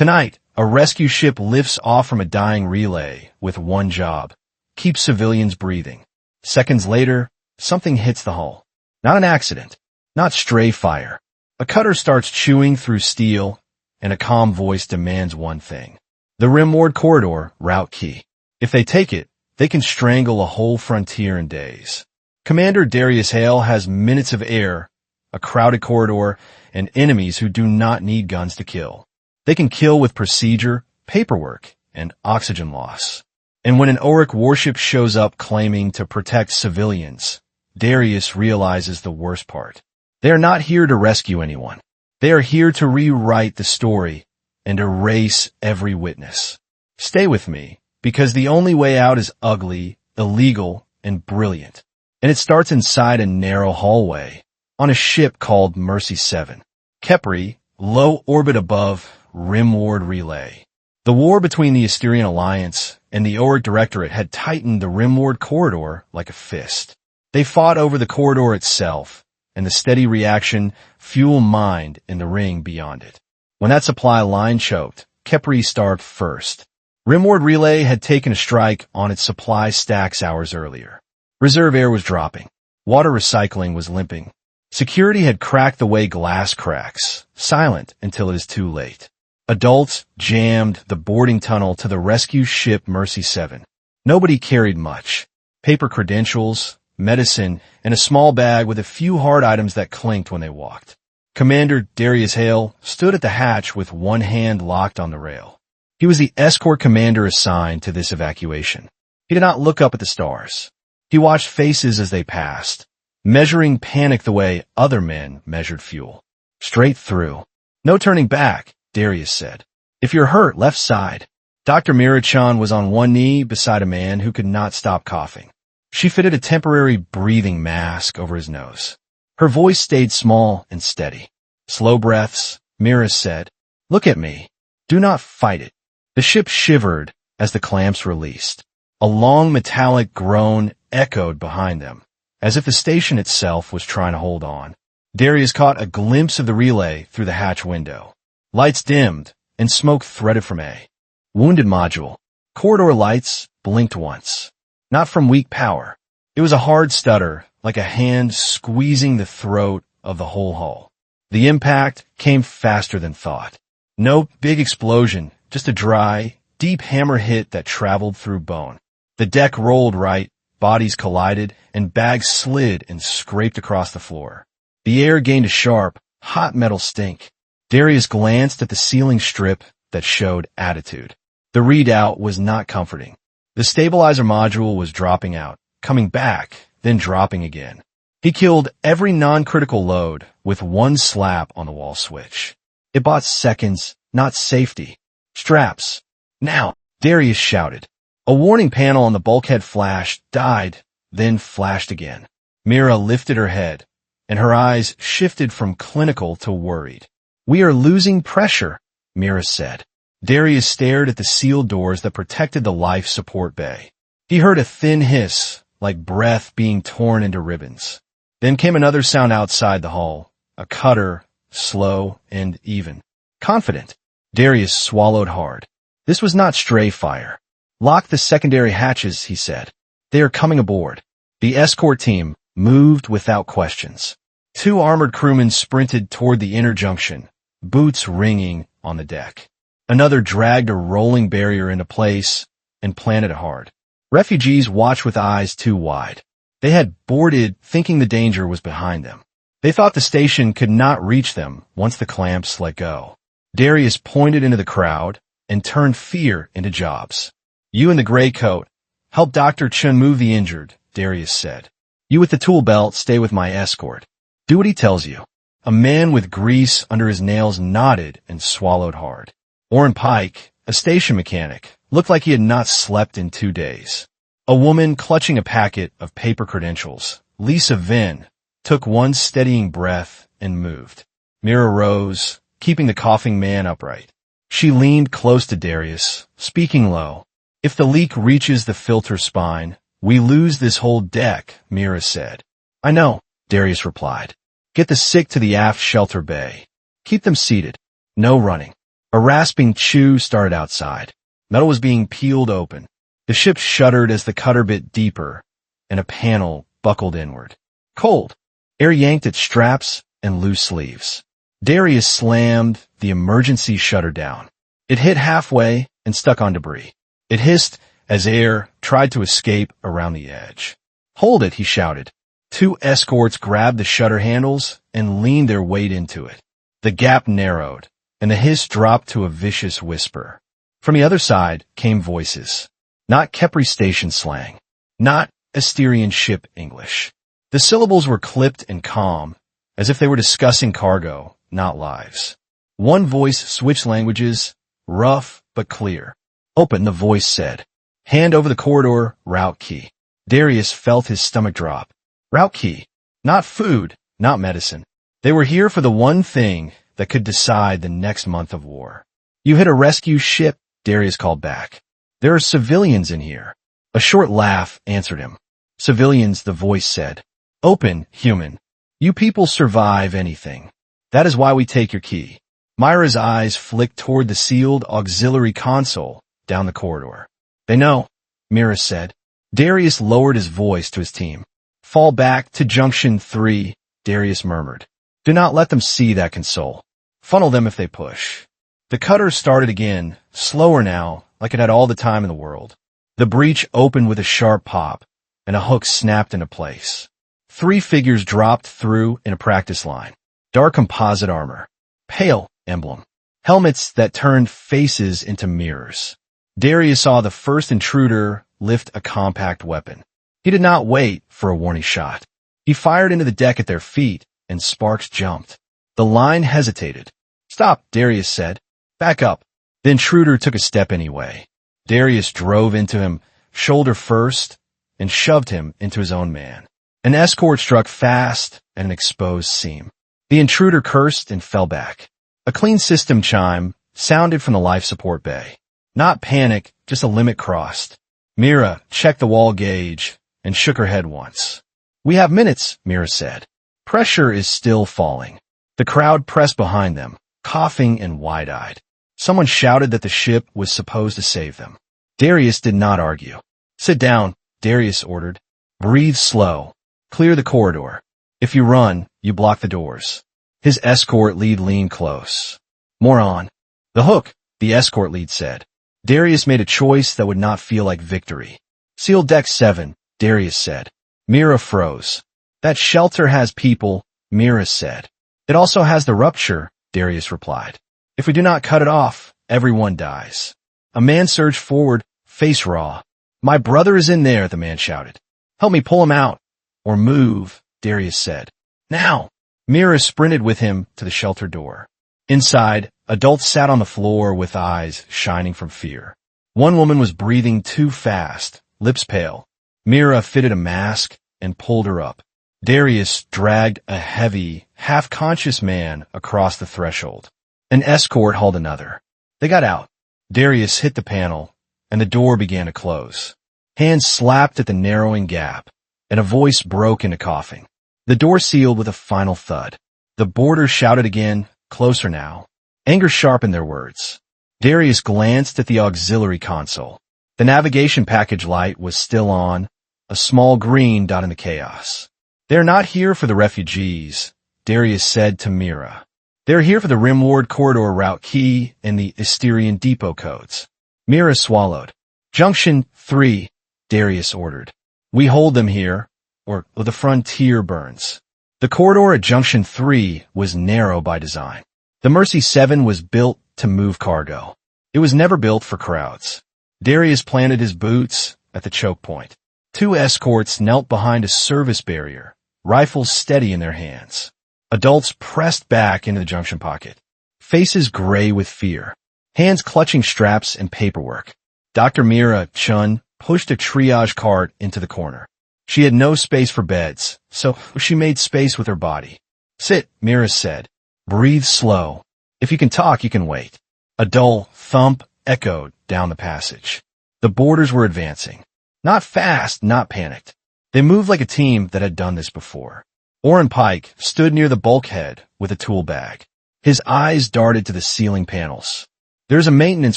Tonight, a rescue ship lifts off from a dying relay with one job: keep civilians breathing. Seconds later, something hits the hull. Not an accident, not stray fire. A cutter starts chewing through steel, and a calm voice demands one thing: the Rimward Corridor route key. If they take it, they can strangle a whole frontier in days. Commander Darius Hale has minutes of air, a crowded corridor, and enemies who do not need guns to kill. They can kill with procedure, paperwork, and oxygen loss. And when an Oric warship shows up claiming to protect civilians, Darius realizes the worst part. They are not here to rescue anyone. They are here to rewrite the story and erase every witness. Stay with me, because the only way out is ugly, illegal, and brilliant. And it starts inside a narrow hallway, on a ship called Mercy 7. Khepri, low orbit above Rimward Relay. The war between the Asterion Alliance and the Oric Directorate had tightened the Rimward Corridor like a fist. They fought over the corridor itself, and the steady reaction fueled mined in the ring beyond it. When that supply line choked, Khepri starved first. Rimward Relay had taken a strike on its supply stacks hours earlier. Reserve air was dropping. Water recycling was limping. Security had cracked the way glass cracks, silent until it is too late. Adults jammed the boarding tunnel to the rescue ship Mercy 7. Nobody carried much: paper credentials, medicine, and a small bag with a few hard items that clinked when they walked. Commander Darius Hale stood at the hatch with one hand locked on the rail. He was the escort commander assigned to this evacuation. He did not look up at the stars. He watched faces as they passed, measuring panic the way other men measured fuel. Straight through. No turning back, Darius said. If you're hurt, left side. Doctor Mira Chen was on one knee beside a man who could not stop coughing. She fitted a temporary breathing mask over his nose. Her voice stayed small and steady. Slow breaths, Mira said. Look at me. Do not fight it. The ship shivered as the clamps released. A long metallic groan echoed behind them, as if the station itself was trying to hold on. Darius caught a glimpse of the relay through the hatch window. Lights dimmed, and smoke threaded from a wounded module. Corridor lights blinked once. Not from weak power. It was a hard stutter, like a hand squeezing the throat of the whole hull. The impact came faster than thought. No big explosion, just a dry, deep hammer hit that traveled through bone. The deck rolled right, bodies collided, and bags slid and scraped across the floor. The air gained a sharp, hot metal stink. Darius glanced at the ceiling strip that showed attitude. The readout was not comforting. The stabilizer module was dropping out, coming back, then dropping again. He killed every non-critical load with one slap on the wall switch. It bought seconds, not safety. Straps. Now, Darius shouted. A warning panel on the bulkhead flashed, died, then flashed again. Mira lifted her head, and her eyes shifted from clinical to worried. We are losing pressure, Mira said. Darius stared at the sealed doors that protected the life support bay. He heard a thin hiss, like breath being torn into ribbons. Then came another sound outside the hull, a cutter, slow and even. Confident. Darius swallowed hard. This was not stray fire. Lock the secondary hatches, he said. They are coming aboard. The escort team moved without questions. 2 armored crewmen sprinted toward the inner junction, boots ringing on the deck. Another dragged a rolling barrier into place and planted it hard. Refugees watched with eyes too wide. They had boarded thinking the danger was behind them. They thought the station could not reach them once the clamps let go. Darius pointed into the crowd and turned fear into jobs. You in the gray coat, help Dr. Chen move the injured, Darius said. You with the tool belt, stay with my escort. Do what he tells you. A man with grease under his nails nodded and swallowed hard. Orrin Pike, a station mechanic, looked like he had not slept in 2 days. A woman clutching a packet of paper credentials, Lisa Venn, took one steadying breath and moved. Mira rose, keeping the coughing man upright. She leaned close to Darius, speaking low. If the leak reaches the filter spine, we lose this whole deck, Mira said. I know, Darius replied. Get the sick to the aft shelter bay. Keep them seated. No running. A rasping chew started outside. Metal was being peeled open. The ship shuddered as the cutter bit deeper, and a panel buckled inward. Cold. Air yanked at straps and loose sleeves. Darius slammed the emergency shutter down. It hit halfway and stuck on debris. It hissed as air tried to escape around the edge. "Hold it," he shouted. 2 escorts grabbed the shutter handles and leaned their weight into it. The gap narrowed, and the hiss dropped to a vicious whisper. From the other side came voices. Not Khepri station slang. Not Asterion ship English. The syllables were clipped and calm, as if they were discussing cargo, not lives. One voice switched languages, rough but clear. "Open," the voice said. "Hand over the corridor, route key." Darius felt his stomach drop. Route key. Not food, not medicine. They were here for the one thing that could decide the next month of war. "You hit a rescue ship," Darius called back. "There are civilians in here." A short laugh answered him. "Civilians," the voice said. "Open, human. You people survive anything. That is why we take your key." Mira's eyes flicked toward the sealed auxiliary console down the corridor. "They know," Mira said. Darius lowered his voice to his team. "Fall back to Junction 3, Darius murmured. "Do not let them see that console. Funnel them if they push." The cutter started again, slower now, like it had all the time in the world. The breach opened with a sharp pop, and a hook snapped into place. 3 figures dropped through in a practice line. Dark composite armor. Pale emblem. Helmets that turned faces into mirrors. Darius saw the first intruder lift a compact weapon. He did not wait for a warning shot. He fired into the deck at their feet, and sparks jumped. The line hesitated. "Stop," Darius said. "Back up." The intruder took a step anyway. Darius drove into him, shoulder first, and shoved him into his own man. An escort struck fast at an exposed seam. The intruder cursed and fell back. A clean system chime sounded from the life support bay. Not panic, just a limit crossed. Mira checked the wall gauge and shook her head once. "We have minutes," Mira said. Pressure is still falling. The crowd pressed behind them, coughing and wide-eyed. Someone shouted that the ship was supposed to save them. Darius did not argue. "Sit down," Darius ordered. "Breathe slow. Clear the corridor. If you run, you block the doors." His escort lead leaned close. "More on." "The hook," the escort lead said. Darius made a choice that would not feel like victory. "Seal deck 7, Darius said. Mira froze. "That shelter has people," Mira said. "It also has the rupture," Darius replied. "If we do not cut it off, everyone dies." A man surged forward, face raw. "My brother is in there," the man shouted. "Help me pull him out." "Or move," Darius said. "Now!" Mira sprinted with him to the shelter door. Inside, adults sat on the floor with eyes shining from fear. One woman was breathing too fast, lips pale. Mira fitted a mask and pulled her up. Darius dragged a heavy, half-conscious man across the threshold. An escort hauled another. They got out. Darius hit the panel, and the door began to close. Hands slapped at the narrowing gap, and a voice broke into coughing. The door sealed with a final thud. The boarders shouted again, closer now. Anger sharpened their words. Darius glanced at the auxiliary console. The navigation package light was still on, a small green dot in the chaos. "They're not here for the refugees," Darius said to Mira. "They're here for the Rimward Corridor route key and the Asterion depot codes." Mira swallowed. "Junction 3, Darius ordered. "We hold them here, or the frontier burns." The corridor at Junction 3 was narrow by design. The Mercy 7 was built to move cargo. It was never built for crowds. Darius planted his boots at the choke point. 2 escorts knelt behind a service barrier, rifles steady in their hands. Adults pressed back into the junction pocket, faces gray with fear, hands clutching straps and paperwork. Dr. Mira Chen pushed a triage cart into the corner. She had no space for beds, so she made space with her body. "Sit," Mira said. "Breathe slow. If you can talk, you can wait." A dull thump echoed down the passage. The boarders were advancing. Not fast, not panicked. They moved like a team that had done this before. Orrin Pike stood near the bulkhead with a tool bag. His eyes darted to the ceiling panels. There's a maintenance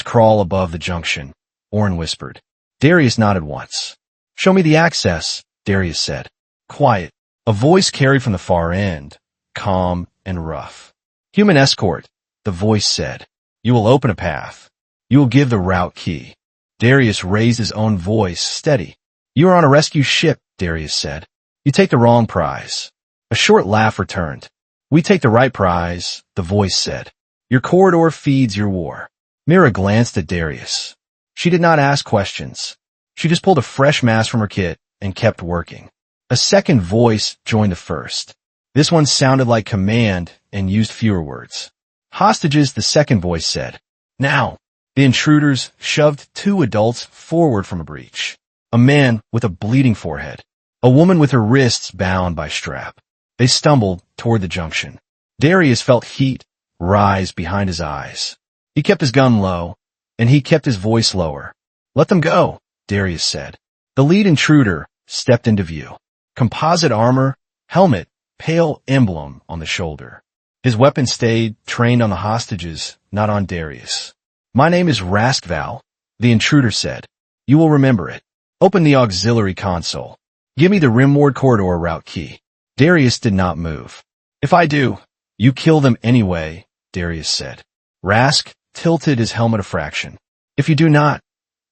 crawl above the junction, Orrin whispered. Darius nodded once. Show me the access, Darius said. Quiet. A voice carried from the far end, calm and rough. Human escort, the voice said. You will open a path. You will give the route key. Darius raised his own voice, steady. You are on a rescue ship, Darius said. You take the wrong prize. A short laugh returned. We take the right prize, the voice said. Your corridor feeds your war. Mira glanced at Darius. She did not ask questions. She just pulled a fresh mask from her kit and kept working. A second voice joined the first. This one sounded like command and used fewer words. Hostages, the second voice said. Now. The intruders shoved two adults forward from a breach. A man with a bleeding forehead. A woman with her wrists bound by strap. They stumbled toward the junction. Darius felt heat rise behind his eyes. He kept his gun low, and he kept his voice lower. Let them go, Darius said. The lead intruder stepped into view. Composite armor, helmet, pale emblem on the shoulder. His weapon stayed trained on the hostages, not on Darius. My name is Raskval, the intruder said. You will remember it. Open the auxiliary console. Give me the Rimward Corridor route key. Darius did not move. If I do, you kill them anyway, Darius said. Rask tilted his helmet a fraction. If you do not,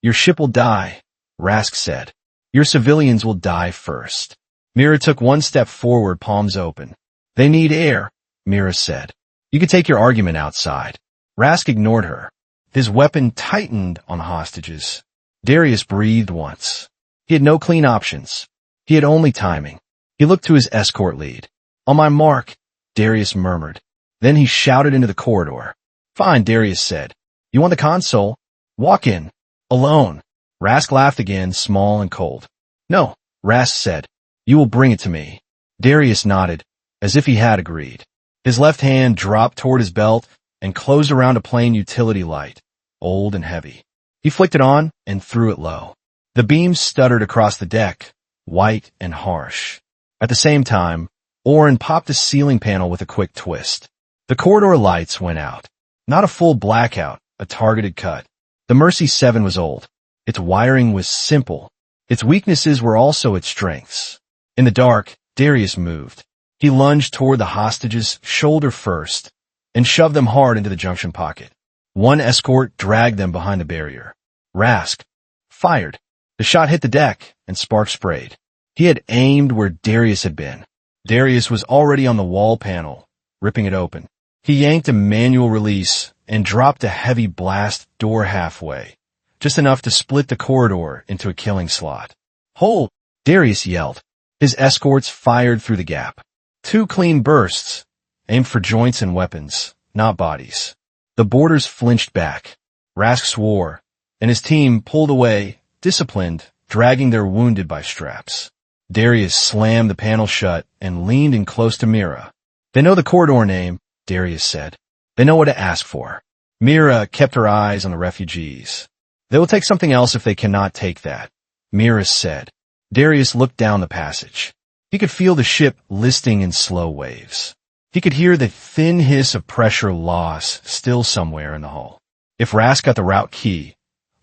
your ship will die, Rask said. Your civilians will die first. Mira took one step forward, palms open. They need air, Mira said. You can take your argument outside. Rask ignored her. His weapon tightened on the hostages. Darius breathed once. He had no clean options. He had only timing. He looked to his escort lead. On my mark, Darius murmured. Then he shouted into the corridor. Fine, Darius said. You want the console? Walk in. Alone. Rask laughed again, small and cold. No, Rask said. You will bring it to me. Darius nodded, as if he had agreed. His left hand dropped toward his belt and closed around a plain utility light, old and heavy. He flicked it on and threw it low. The beams stuttered across the deck, white and harsh. At the same time, Orrin popped the ceiling panel with a quick twist. The corridor lights went out. Not a full blackout, a targeted cut. The Mercy 7 was old. Its wiring was simple. Its weaknesses were also its strengths. In the dark, Darius moved. He lunged toward the hostages, shoulder first, and shoved them hard into the junction pocket. One escort dragged them behind the barrier. Rask fired. The shot hit the deck, and sparks sprayed. He had aimed where Darius had been. Darius was already on the wall panel, ripping it open. He yanked a manual release and dropped a heavy blast door halfway, just enough to split the corridor into a killing slot. Hold! Darius yelled. His escorts fired through the gap. Two clean bursts, aimed for joints and weapons, not bodies. The boarders flinched back. Rask swore, and his team pulled away, disciplined, dragging their wounded by straps. Darius slammed the panel shut and leaned in close to Mira. They know the corridor name, Darius said. They know what to ask for. Mira kept her eyes on the refugees. They will take something else if they cannot take that, Mira said. Darius looked down the passage. He could feel the ship listing in slow waves. He could hear the thin hiss of pressure loss still somewhere in the hull. If Rask got the route key,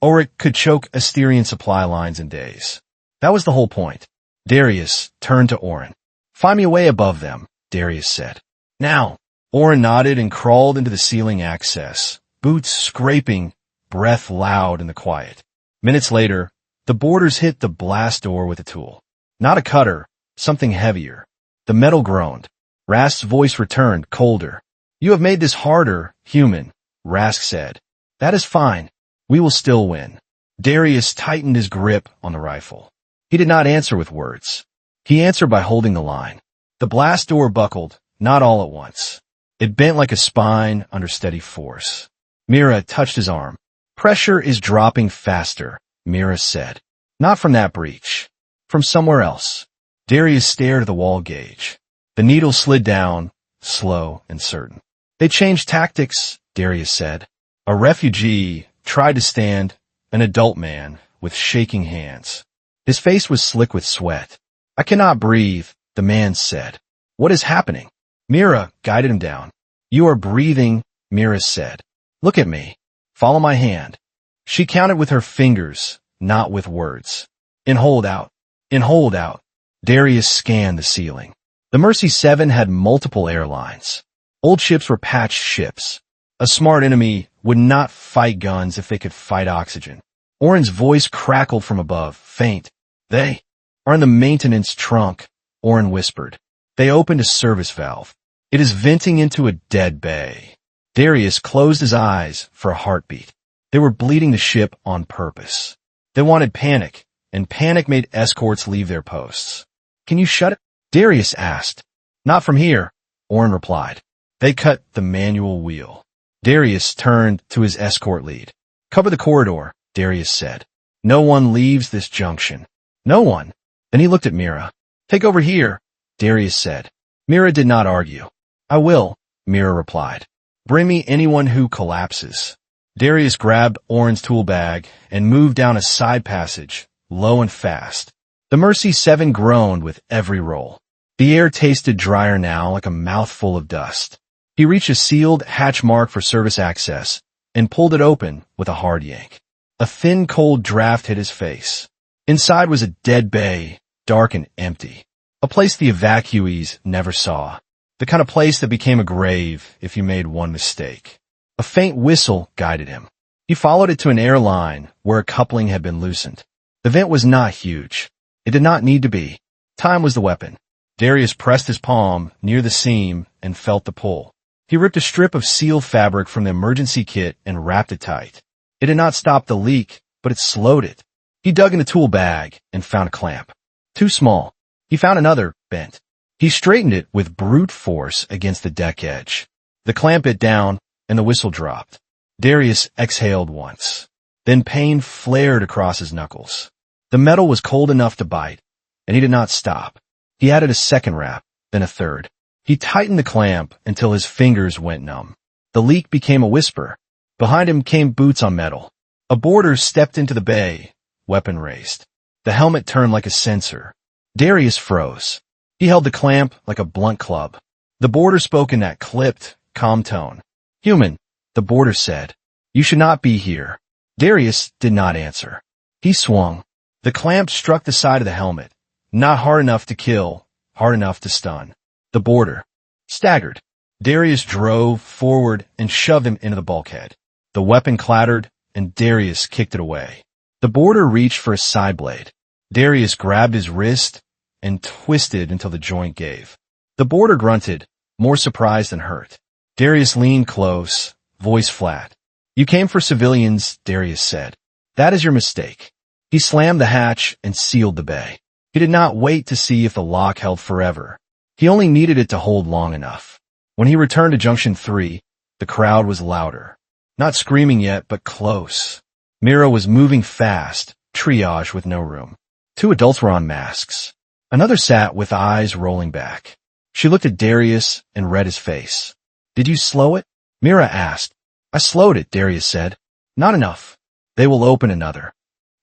Oric could choke Asterion supply lines in days. That was the whole point. Darius turned to Orrin. Find me a way above them, Darius said. Now. Orrin nodded and crawled into the ceiling access, boots scraping, breath loud in the quiet. Minutes later, the boarders hit the blast door with a tool. Not a cutter, something heavier. The metal groaned. Rask's voice returned, colder. You have made this harder, human, Rask said. That is fine. We will still win. Darius tightened his grip on the rifle. He did not answer with words. He answered by holding the line. The blast door buckled, not all at once. It bent like a spine under steady force. Mira touched his arm. Pressure is dropping faster, Mira said. Not from that breach. From somewhere else. Darius stared at the wall gauge. The needle slid down, slow and certain. They changed tactics, Darius said. A refugee tried to stand, an adult man with shaking hands. His face was slick with sweat. I cannot breathe, the man said. What is happening? Mira guided him down. You are breathing, Mira said. Look at me. Follow my hand. She counted with her fingers, not with words. In holdout. In holdout. Darius scanned the ceiling. The Mercy 7 had multiple airlines. Old ships were patched ships. A smart enemy would not fight guns if they could fight oxygen. Orin's voice crackled from above, faint. They are in the maintenance trunk, Orin whispered. They opened a service valve. It is venting into a dead bay. Darius closed his eyes for a heartbeat. They were bleeding the ship on purpose. They wanted panic, and panic made escorts leave their posts. Can you shut it? Darius asked. Not from here, Orin replied. They cut the manual wheel. Darius turned to his escort lead. Cover the corridor, Darius said. No one leaves this junction. No one. Then he looked at Mira. Take over here, Darius said. Mira did not argue. I will, Mira replied. Bring me anyone who collapses. Darius grabbed Orin's tool bag and moved down a side passage, low and fast. The Mercy 7 groaned with every roll. The air tasted drier now, like a mouthful of dust. He reached a sealed hatch marked for service access and pulled it open with a hard yank. A thin, cold draft hit his face. Inside was a dead bay, dark and empty. A place the evacuees never saw. The kind of place that became a grave if you made one mistake. A faint whistle guided him. He followed it to an airline where a coupling had been loosened. The vent was not huge. It did not need to be. Time was the weapon. Darius pressed his palm near the seam and felt the pull. He ripped a strip of seal fabric from the emergency kit and wrapped it tight. It did not stop the leak, but it slowed it. He dug in the tool bag and found a clamp. Too small. He found another, bent. He straightened it with brute force against the deck edge. The clamp bit down, and the whistle dropped. Darius exhaled once. Then pain flared across his knuckles. The metal was cold enough to bite, and he did not stop. He added a second wrap, then a third. He tightened the clamp until his fingers went numb. The leak became a whisper. Behind him came boots on metal. A boarder stepped into the bay, weapon raised. The helmet turned like a sensor. Darius froze. He held the clamp like a blunt club. The boarder spoke in that clipped, calm tone. Human, the boarder said. You should not be here. Darius did not answer. He swung. The clamp struck the side of the helmet. Not hard enough to kill, hard enough to stun. The boarder staggered. Darius drove forward and shoved him into the bulkhead. The weapon clattered, and Darius kicked it away. The boarder reached for a side blade. Darius grabbed his wrist and twisted until the joint gave. The boarder grunted, more surprised than hurt. Darius leaned close, voice flat. You came for civilians, Darius said. That is your mistake. He slammed the hatch and sealed the bay. He did not wait to see if the lock held forever. He only needed it to hold long enough. When he returned to Junction 3, the crowd was louder. Not screaming yet, but close. Mira was moving fast, triage with no room. 2 adults were on masks. Another sat with eyes rolling back. She looked at Darius and read his face. Did you slow it? Mira asked. I slowed it, Darius said. Not enough. They will open another.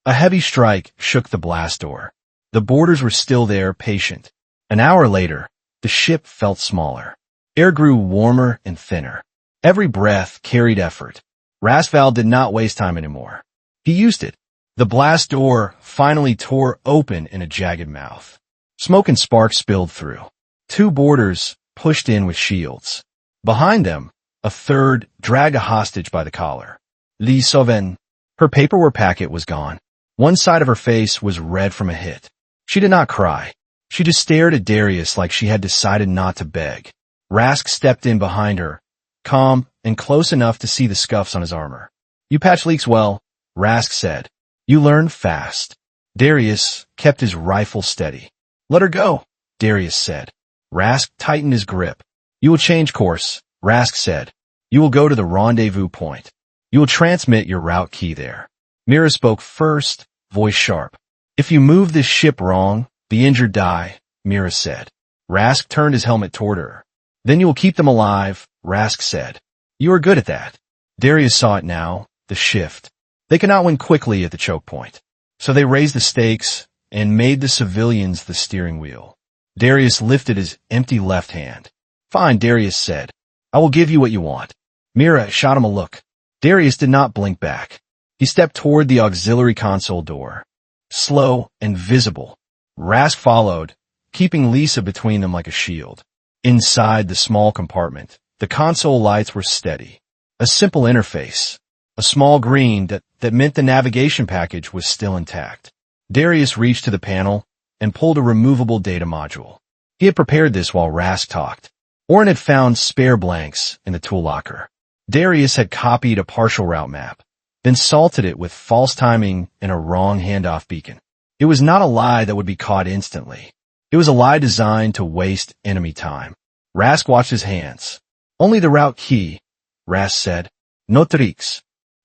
A heavy strike shook the blast door. The boarders were still there, patient. An hour later, the ship felt smaller. Air grew warmer and thinner. Every breath carried effort. Rasval did not waste time anymore. He used it. The blast door finally tore open in a jagged mouth. Smoke and sparks spilled through. 2 boarders pushed in with shields. Behind them, a third dragged a hostage by the collar. Lee Sauven. Her paperwork packet was gone. One side of her face was red from a hit. She did not cry. She just stared at Darius like she had decided not to beg. Rask stepped in behind her, calm and close enough to see the scuffs on his armor. You patch leaks well, Rask said. You learn fast. Darius kept his rifle steady. Let her go, Darius said. Rask tightened his grip. You will change course, Rask said. You will go to the rendezvous point. You will transmit your route key there. Mira spoke first, voice sharp. If you move this ship wrong, the injured die, Mira said. Rask turned his helmet toward her. Then you will keep them alive, Rask said. You are good at that. Darius saw it now, the shift. They cannot win quickly at the choke point. So they raised the stakes and made the civilians the steering wheel. Darius lifted his empty left hand. Fine, Darius said. I will give you what you want. Mira shot him a look. Darius did not blink back. He stepped toward the auxiliary console door. Slow and visible, Rask followed, keeping Lisa between them like a shield. Inside the small compartment, the console lights were steady. A simple interface. A small green that meant the navigation package was still intact. Darius reached to the panel and pulled a removable data module. He had prepared this while Rask talked. Orin had found spare blanks in the tool locker. Darius had copied a partial route map, then salted it with false timing and a wrong handoff beacon. It was not a lie that would be caught instantly. It was a lie designed to waste enemy time. Rask watched his hands. Only the route key, Rask said. No tricks.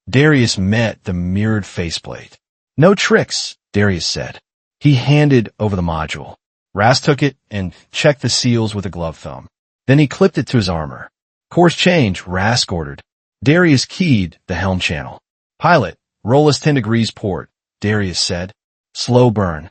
Darius met the mirrored faceplate. No tricks, Darius said. He handed over the module. Rask took it and checked the seals with a glove thumb. Then he clipped it to his armor. Course change, Rask ordered. Darius keyed the helm channel. Pilot, roll us 10 degrees port, Darius said. Slow burn.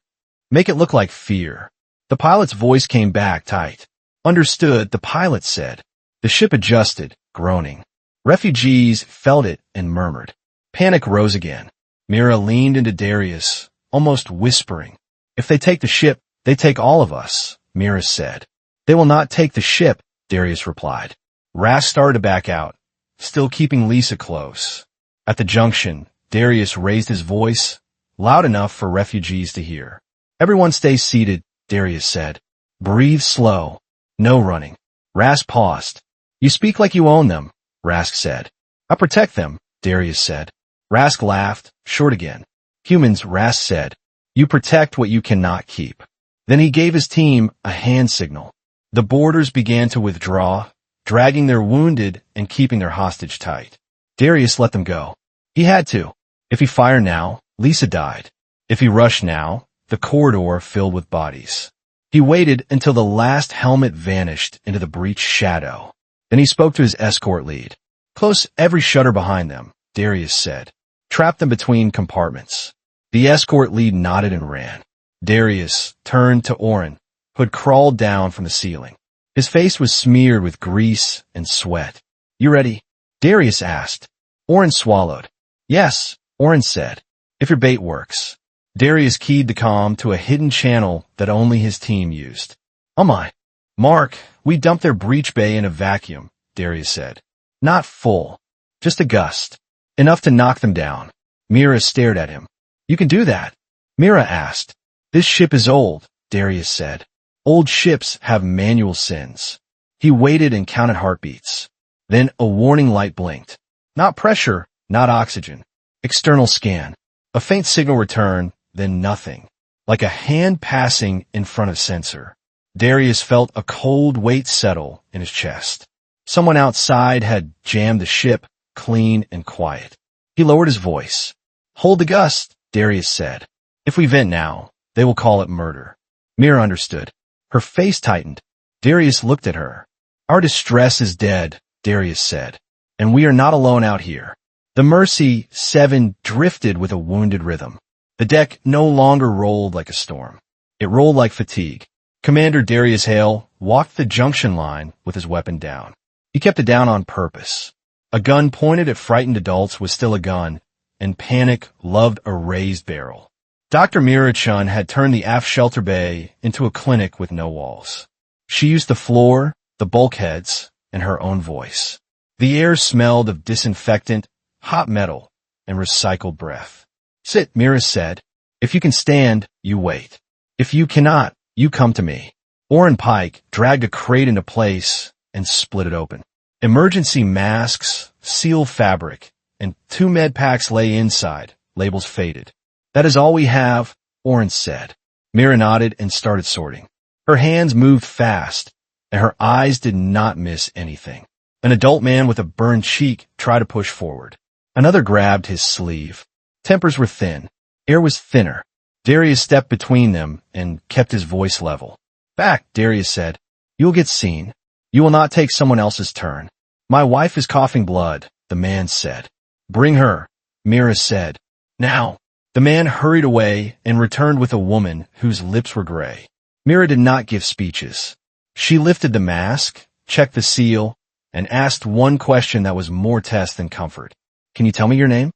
Make it look like fear. The pilot's voice came back tight. Understood, the pilot said. The ship adjusted, groaning. Refugees felt it and murmured. Panic rose again. Mira leaned into Darius, almost whispering. If they take the ship, they take all of us, Mira said. They will not take the ship, Darius replied. Rask started to back out, still keeping Lisa close. At the junction, Darius raised his voice, loud enough for refugees to hear. Everyone stay seated, Darius said. Breathe slow. No running. Rask paused. You speak like you own them, Rask said. I protect them, Darius said. Rask laughed, short again. Humans, Rask said. You protect what you cannot keep. Then he gave his team a hand signal. The boarders began to withdraw, dragging their wounded and keeping their hostage tight. Darius let them go. He had to. If he fired now, Lisa died. If he rushed now, the corridor filled with bodies. He waited until the last helmet vanished into the breach shadow. Then he spoke to his escort lead. Close every shutter behind them, Darius said. Trap them between compartments. The escort lead nodded and ran. Darius turned to Orin, who had crawled down from the ceiling. His face was smeared with grease and sweat. You ready? Darius asked. Orin swallowed. Yes, Orin said. If your bait works. Darius keyed the comm to a hidden channel that only his team used. Oh my. Mark, we dumped their breach bay in a vacuum, Darius said. Not full. Just a gust. Enough to knock them down. Mira stared at him. You can do that? Mira asked. This ship is old, Darius said. Old ships have manual sins. He waited and counted heartbeats. Then a warning light blinked. Not pressure, not oxygen. External scan. A faint signal returned, then nothing. Like a hand passing in front of sensor. Darius felt a cold weight settle in his chest. Someone outside had jammed the ship, clean and quiet. He lowered his voice. Hold the gust, Darius said. If we vent now, they will call it murder. Mira understood. Her face tightened. Darius looked at her. Our distress is dead, Darius said. And we are not alone out here. The Mercy 7 drifted with a wounded rhythm. The deck no longer rolled like a storm. It rolled like fatigue. Commander Darius Hale walked the junction line with his weapon down. He kept it down on purpose. A gun pointed at frightened adults was still a gun, and panic loved a raised barrel. Doctor Mira Chen had turned the aft shelter bay into a clinic with no walls. She used the floor, the bulkheads, and her own voice. The air smelled of disinfectant, hot metal, and recycled breath. Sit, Mira said. If you can stand, you wait. If you cannot, you come to me. Orin Pike dragged a crate into place and split it open. Emergency masks, seal fabric, and 2 med packs lay inside, labels faded. That is all we have, Orin said. Mira nodded and started sorting. Her hands moved fast, and her eyes did not miss anything. An adult man with a burned cheek tried to push forward. Another grabbed his sleeve. Tempers were thin. Air was thinner. Darius stepped between them and kept his voice level. Back, Darius said. You will get seen. You will not take someone else's turn. My wife is coughing blood, the man said. Bring her, Mira said. Now. The man hurried away and returned with a woman whose lips were gray. Mira did not give speeches. She lifted the mask, checked the seal, and asked one question that was more test than comfort. Can you tell me your name?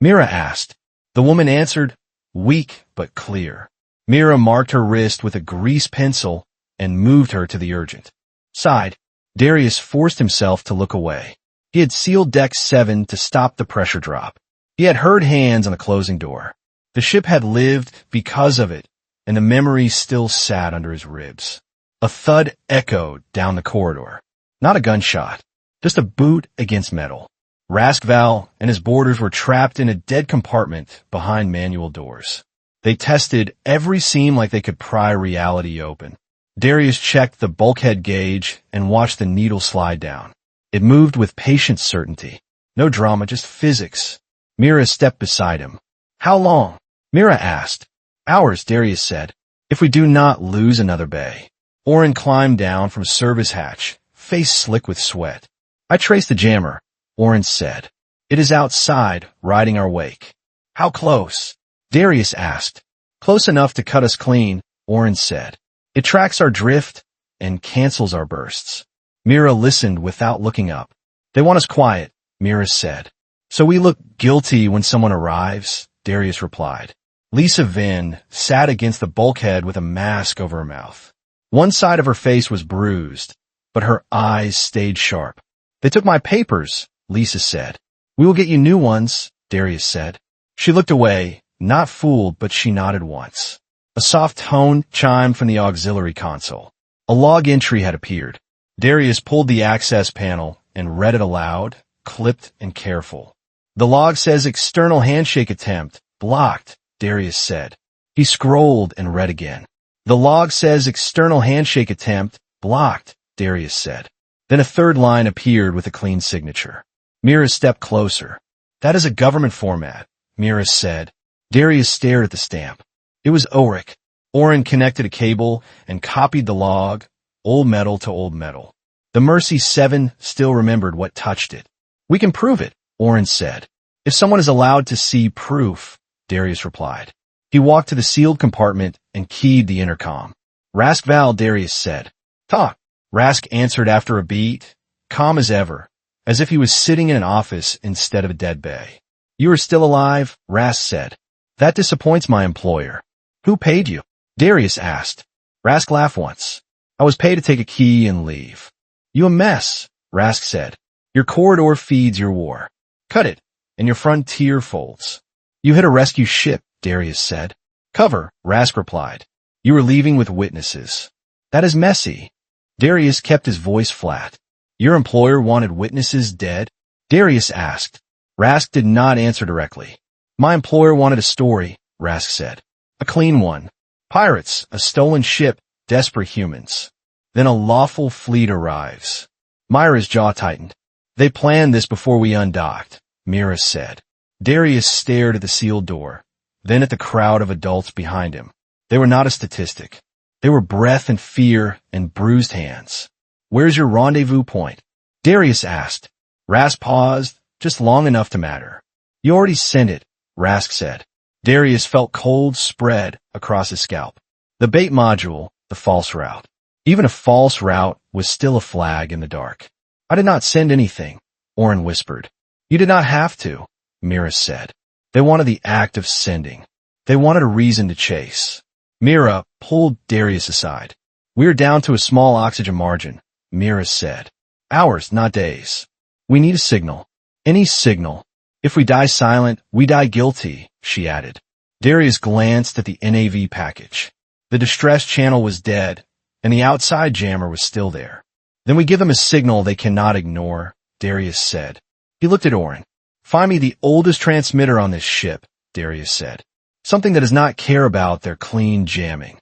Mira asked. The woman answered, weak but clear. Mira marked her wrist with a grease pencil and moved her to the urgent. Side, Darius forced himself to look away. He had sealed Deck 7 to stop the pressure drop. He had heard hands on the closing door. The ship had lived because of it, and the memories still sat under his ribs. A thud echoed down the corridor. Not a gunshot, just a boot against metal. Raskval and his boarders were trapped in a dead compartment behind manual doors. They tested every seam like they could pry reality open. Darius checked the bulkhead gauge and watched the needle slide down. It moved with patient certainty. No drama, just physics. Mira stepped beside him. How long? Mira asked. Hours, Darius said, if we do not lose another bay. Orin climbed down from service hatch, face slick with sweat. I traced the jammer, Orin said. It is outside, riding our wake. How close? Darius asked. Close enough to cut us clean, Orin said. It tracks our drift and cancels our bursts. Mira listened without looking up. They want us quiet, Mira said. So we look guilty when someone arrives, Darius replied. Lisa Vin sat against the bulkhead with a mask over her mouth. One side of her face was bruised, but her eyes stayed sharp. They took my papers, Lisa said. We will get you new ones, Darius said. She looked away, not fooled, but she nodded once. A soft tone chimed from the auxiliary console. A log entry had appeared. Darius pulled the access panel and read it aloud, clipped and careful. The log says external handshake attempt, blocked, Darius said. He scrolled and read again. The log says external handshake attempt, blocked, Darius said. Then a third line appeared with a clean signature. Mira stepped closer. That is a government format, Mira said. Darius stared at the stamp. It was Oric. Orin connected a cable and copied the log, old metal to old metal. The Mercy 7 still remembered what touched it. We can prove it, Orin said. If someone is allowed to see proof, Darius replied. He walked to the sealed compartment and keyed the intercom. Raskval, Darius said. Talk. Rask answered after a beat, calm as ever, as if he was sitting in an office instead of a dead bay. You are still alive, Rask said. That disappoints my employer. Who paid you? Darius asked. Rask laughed once. I was paid to take a key and leave. You a mess, Rask said. Your corridor feeds your war. Cut it, and your frontier folds. You hit a rescue ship, Darius said. Cover, Rask replied. You were leaving with witnesses. That is messy. Darius kept his voice flat. Your employer wanted witnesses dead? Darius asked. Rask did not answer directly. My employer wanted a story, Rask said. A clean one. Pirates, a stolen ship, desperate humans. Then a lawful fleet arrives. Myra's jaw tightened. They planned this before we undocked, Mira said. Darius stared at the sealed door, then at the crowd of adults behind him. They were not a statistic. They were breath and fear and bruised hands. Where's your rendezvous point? Darius asked. Rask paused, just long enough to matter. You already sent it, Rask said. Darius felt cold spread across his scalp. The bait module, the false route. Even a false route was still a flag in the dark. I did not send anything, Orin whispered. You did not have to, Mira said. They wanted the act of sending. They wanted a reason to chase. Mira pulled Darius aside. We are down to a small oxygen margin, Mira said. Hours, not days. We need a signal. Any signal. If we die silent, we die guilty, she added. Darius glanced at the NAV package. The distress channel was dead, and the outside jammer was still there. Then we give them a signal they cannot ignore, Darius said. He looked at Orin. Find me the oldest transmitter on this ship, Darius said. Something that does not care about their clean jamming.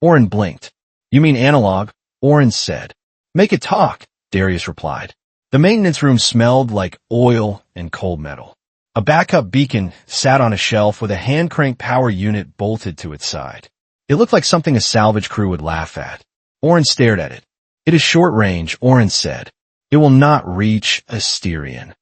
Orin blinked. You mean analog? Orin said. Make it talk, Darius replied. The maintenance room smelled like oil and cold metal. A backup beacon sat on a shelf with a hand-crank power unit bolted to its side. It looked like something a salvage crew would laugh at. Orin stared at it. It is short range, Orin said. It will not reach Asterion.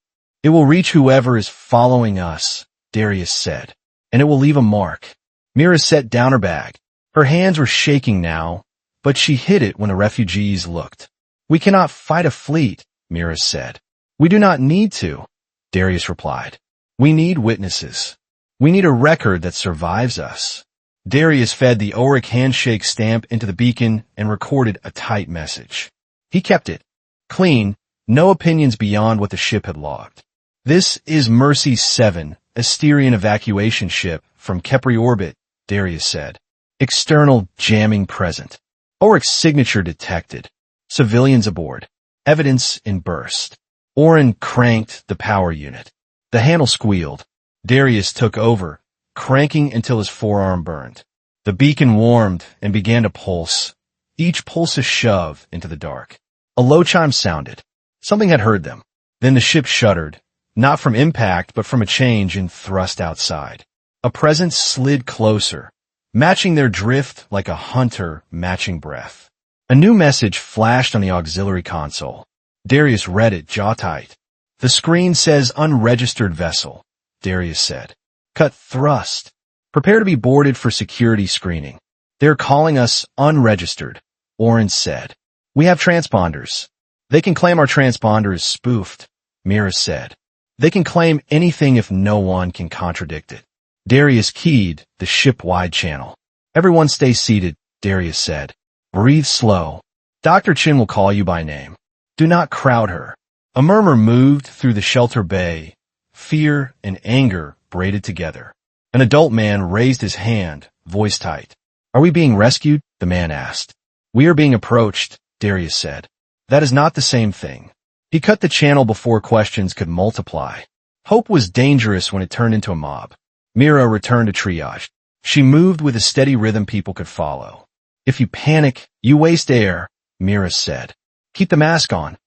It will reach whoever is following us, Darius said. And it will leave a mark. Mira set down her bag. Her hands were shaking now, but she hid it when the refugees looked. We cannot fight a fleet, Mira said. We do not need to. Darius replied. We need witnesses. We need a record that survives us. Darius fed the Oric handshake stamp into the beacon and recorded a tight message. He kept it clean, no opinions beyond what the ship had logged. This is Mercy 7, Asterion evacuation ship from Khepri orbit, Darius said. External jamming present. Oric's signature detected. Civilians aboard. Evidence in burst. Orin cranked the power unit. The handle squealed. Darius took over, cranking until his forearm burned. The beacon warmed and began to pulse, each pulse a shove into the dark. A low chime sounded. Something had heard them. Then the ship shuddered, not from impact but from a change in thrust outside. A presence slid closer, matching their drift like a hunter matching breath. A new message flashed on the auxiliary console. Darius read it, jaw tight. The screen says unregistered vessel, Darius said. Cut thrust. Prepare to be boarded for security screening. They're calling us unregistered, Orin said. We have transponders. They can claim our transponder is spoofed, Mira said. They can claim anything if no one can contradict it. Darius keyed the ship-wide channel. Everyone stay seated, Darius said. Breathe slow. Dr. Chen will call you by name. Do not crowd her. A murmur moved through the shelter bay. Fear and anger braided together. An adult man raised his hand, voice tight. Are we being rescued? The man asked. We are being approached, Darius said. That is not the same thing. He cut the channel before questions could multiply. Hope was dangerous when it turned into a mob. Mira returned to triage. She moved with a steady rhythm people could follow. If you panic, you waste air, Mira said. Keep the mask on.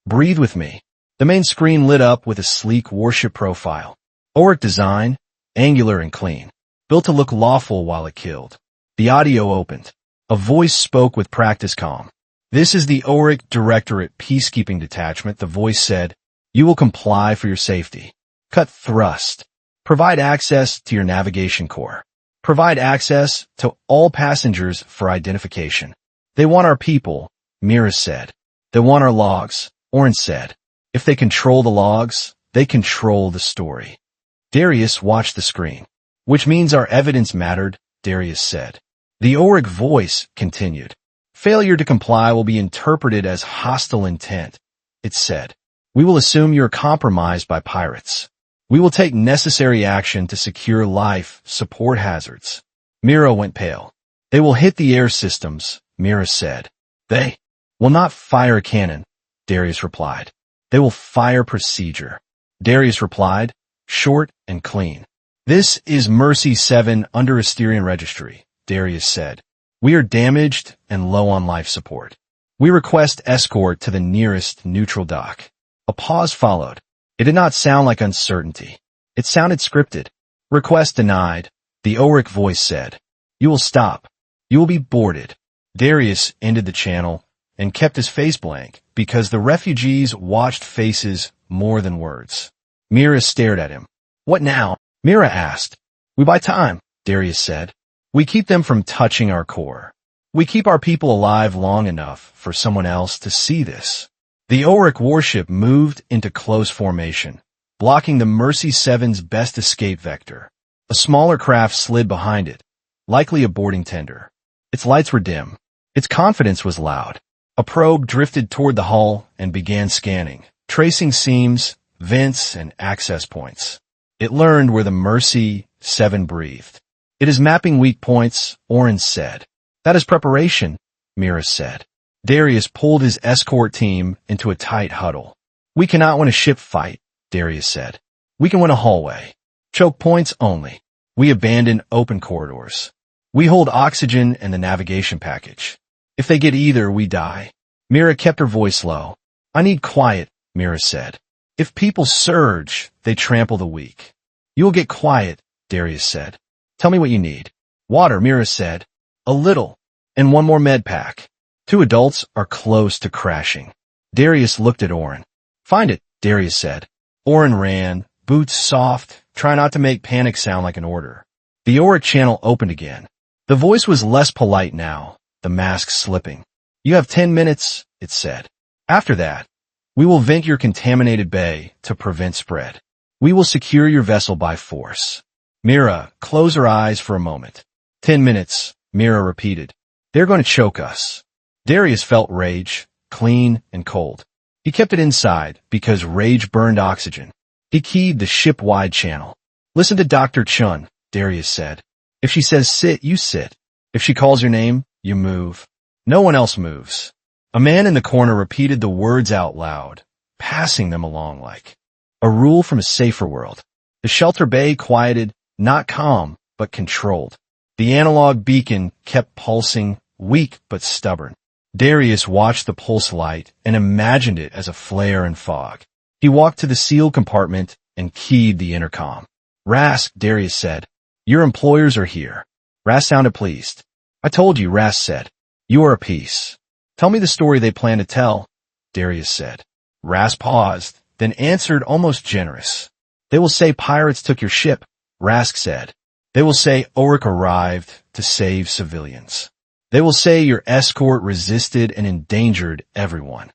Breathe with me. The main screen lit up with a sleek warship profile. Oric design, angular and clean. Built to look lawful while it killed. The audio opened. A voice spoke with practice calm. This is the Oric Directorate Peacekeeping Detachment, the voice said. You will comply for your safety. Cut thrust. Provide access to your navigation core. Provide access to all passengers for identification. They want our people, Mira said. They want our logs, Orin said. If they control the logs, they control the story. Darius watched the screen. Which means our evidence mattered, Darius said. The Oric voice continued. Failure to comply will be interpreted as hostile intent, it said. We will assume you are compromised by pirates. We will take necessary action to secure life support hazards. Mira went pale. They will hit the air systems, Mira said. They will not fire a cannon, Darius replied. They will fire procedure. Darius replied, short and clean. This is Mercy 7 under Asterion registry, Darius said. We are damaged and low on life support. We request escort to the nearest neutral dock. A pause followed. It did not sound like uncertainty. It sounded scripted. Request denied, the Oric voice said. You will stop. You will be boarded. Darius ended the channel and kept his face blank because the refugees watched faces more than words. Mira stared at him. What now? Mira asked. We buy time, Darius said. We keep them from touching our core. We keep our people alive long enough for someone else to see this. The Oric warship moved into close formation, blocking the Mercy 7's best escape vector. A smaller craft slid behind it, likely a boarding tender. Its lights were dim. Its confidence was loud. A probe drifted toward the hull and began scanning, tracing seams, vents, and access points. It learned where the Mercy 7 breathed. It is mapping weak points, Orin said. That is preparation, Mira said. Darius pulled his escort team into a tight huddle. We cannot win a ship fight, Darius said. We can win a hallway. Choke points only. We abandon open corridors. We hold oxygen and the navigation package. If they get either, we die. Mira kept her voice low. I need quiet, Mira said. If people surge, they trample the weak. You will get quiet, Darius said. Tell me what you need. Water, Mira said. A little. And one more med pack. 2 adults are close to crashing. Darius looked at Orin. Find it, Darius said. Orin ran, boots soft, try not to make panic sound like an order. The Oric channel opened again. The voice was less polite now, the mask slipping. You have 10 minutes, it said. After that, we will vent your contaminated bay to prevent spread. We will secure your vessel by force. Mira, close her eyes for a moment. 10 minutes, Mira repeated. They're going to choke us. Darius felt rage, clean and cold. He kept it inside because rage burned oxygen. He keyed the ship-wide channel. Listen to Dr. Chen, Darius said. If she says sit, you sit. If she calls your name, you move. No one else moves. A man in the corner repeated the words out loud, passing them along like a rule from a safer world. The shelter bay quieted, not calm, but controlled. The analog beacon kept pulsing, weak but stubborn. Darius watched the pulse light and imagined it as a flare in fog. He walked to the sealed compartment and keyed the intercom. Rask, Darius said. Your employers are here. Rask sounded pleased. I told you, Rask said. You are a piece. Tell me the story they plan to tell, Darius said. Rask paused, then answered almost generous. They will say pirates took your ship, Rask said. They will say Oric arrived to save civilians. They will say your escort resisted and endangered everyone.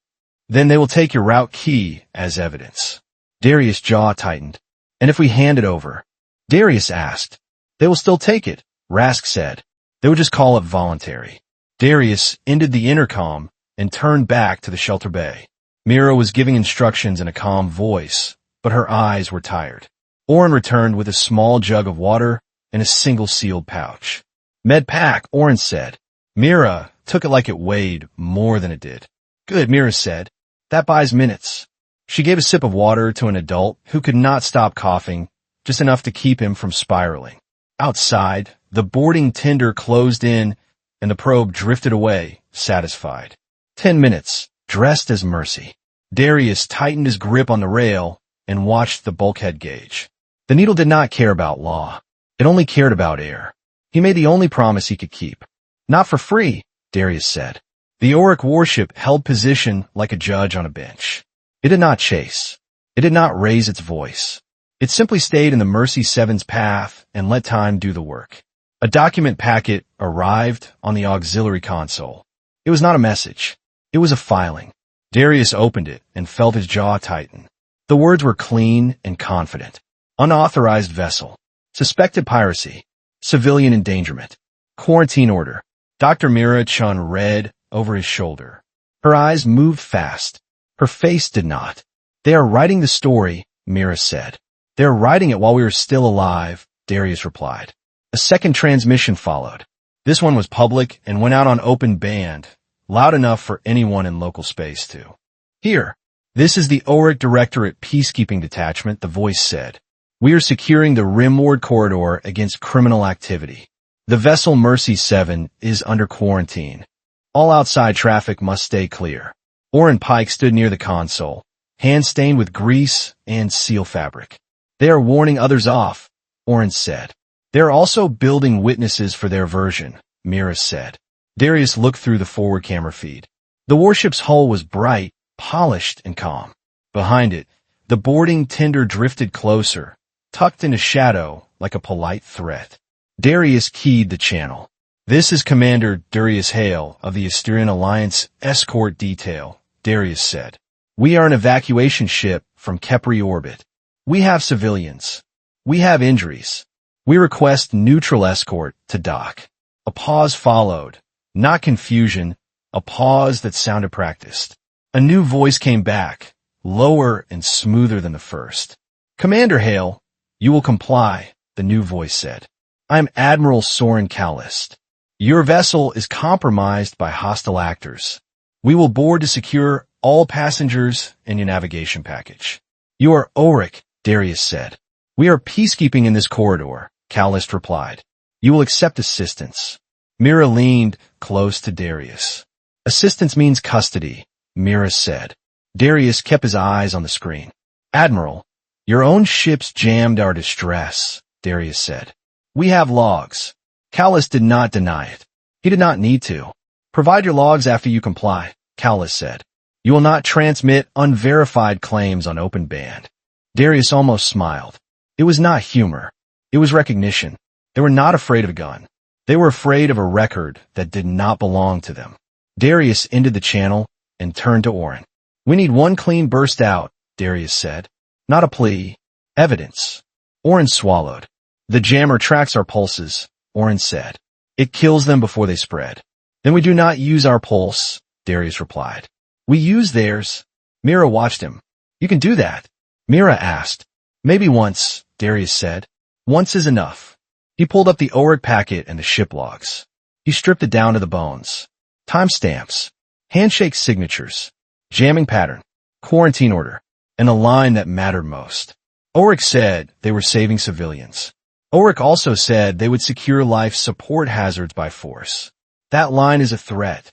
Then they will take your route key as evidence. Darius' jaw tightened. And if we hand it over? Darius asked. They will still take it, Rask said. They would just call it voluntary. Darius ended the intercom and turned back to the shelter bay. Mira was giving instructions in a calm voice, but her eyes were tired. Orin returned with a small jug of water and a single sealed pouch. Med pack, Orin said. Mira took it like it weighed more than it did. Good, Mira said. That buys minutes. She gave a sip of water to an adult who could not stop coughing, just enough to keep him from spiraling. Outside, the boarding tender closed in and the probe drifted away, satisfied. 10 minutes, dressed as Mercy. Darius tightened his grip on the rail and watched the bulkhead gauge. The needle did not care about law. It only cared about air. He made the only promise he could keep. Not for free, Darius said. The Oric warship held position like a judge on a bench. It did not chase. It did not raise its voice. It simply stayed in the Mercy 7's path and let time do the work. A document packet arrived on the auxiliary console. It was not a message. It was a filing. Darius opened it and felt his jaw tighten. The words were clean and confident. Unauthorized vessel. Suspected piracy. Civilian endangerment. Quarantine order. Dr. Mira Chen read over his shoulder. Her eyes moved fast. Her face did not. They are writing the story, Mira said. They are writing it while we are still alive, Darius replied. A second transmission followed. This one was public and went out on open band, loud enough for anyone in local space to hear. This is the Oric Directorate Peacekeeping Detachment, the voice said. We are securing the Rimward Corridor against criminal activity. The vessel Mercy 7 is under quarantine. All outside traffic must stay clear. Orin Pike stood near the console, hands stained with grease and seal fabric. They are warning others off, Orin said. They are also building witnesses for their version, Mira said. Darius looked through the forward camera feed. The warship's hull was bright, polished, and calm. Behind it, the boarding tender drifted closer, tucked into shadow like a polite threat. Darius keyed the channel. This is Commander Darius Hale of the Asterion Alliance Escort Detail, Darius said. We are an evacuation ship from Khepri orbit. We have civilians. We have injuries. We request neutral escort to dock. A pause followed. Not confusion, a pause that sounded practiced. A new voice came back, lower and smoother than the first. Commander Hale, you will comply, the new voice said. I am Admiral Soren Callist. Your vessel is compromised by hostile actors. We will board to secure all passengers and your navigation package. You are Oric, Darius said. We are peacekeeping in this corridor, Callist replied. You will accept assistance. Mira leaned close to Darius. Assistance means custody, Mira said. Darius kept his eyes on the screen. Admiral, your own ships jammed our distress, Darius said. We have logs. Callist did not deny it. He did not need to. Provide your logs after you comply, Callist said. You will not transmit unverified claims on open band. Darius almost smiled. It was not humor. It was recognition. They were not afraid of a gun. They were afraid of a record that did not belong to them. Darius ended the channel and turned to Orin. We need one clean burst out, Darius said. Not a plea. Evidence. Orin swallowed. The jammer tracks our pulses, Orin said. It kills them before they spread. Then we do not use our pulse, Darius replied. We use theirs. Mira watched him. You can do that? Mira asked. Maybe once, Darius said. Once is enough. He pulled up the Oric packet and the ship logs. He stripped it down to the bones. Timestamps, handshake signatures, jamming pattern, quarantine order, and a line that mattered most. Oric said they were saving civilians. Oric also said they would secure life support hazards by force. That line is a threat.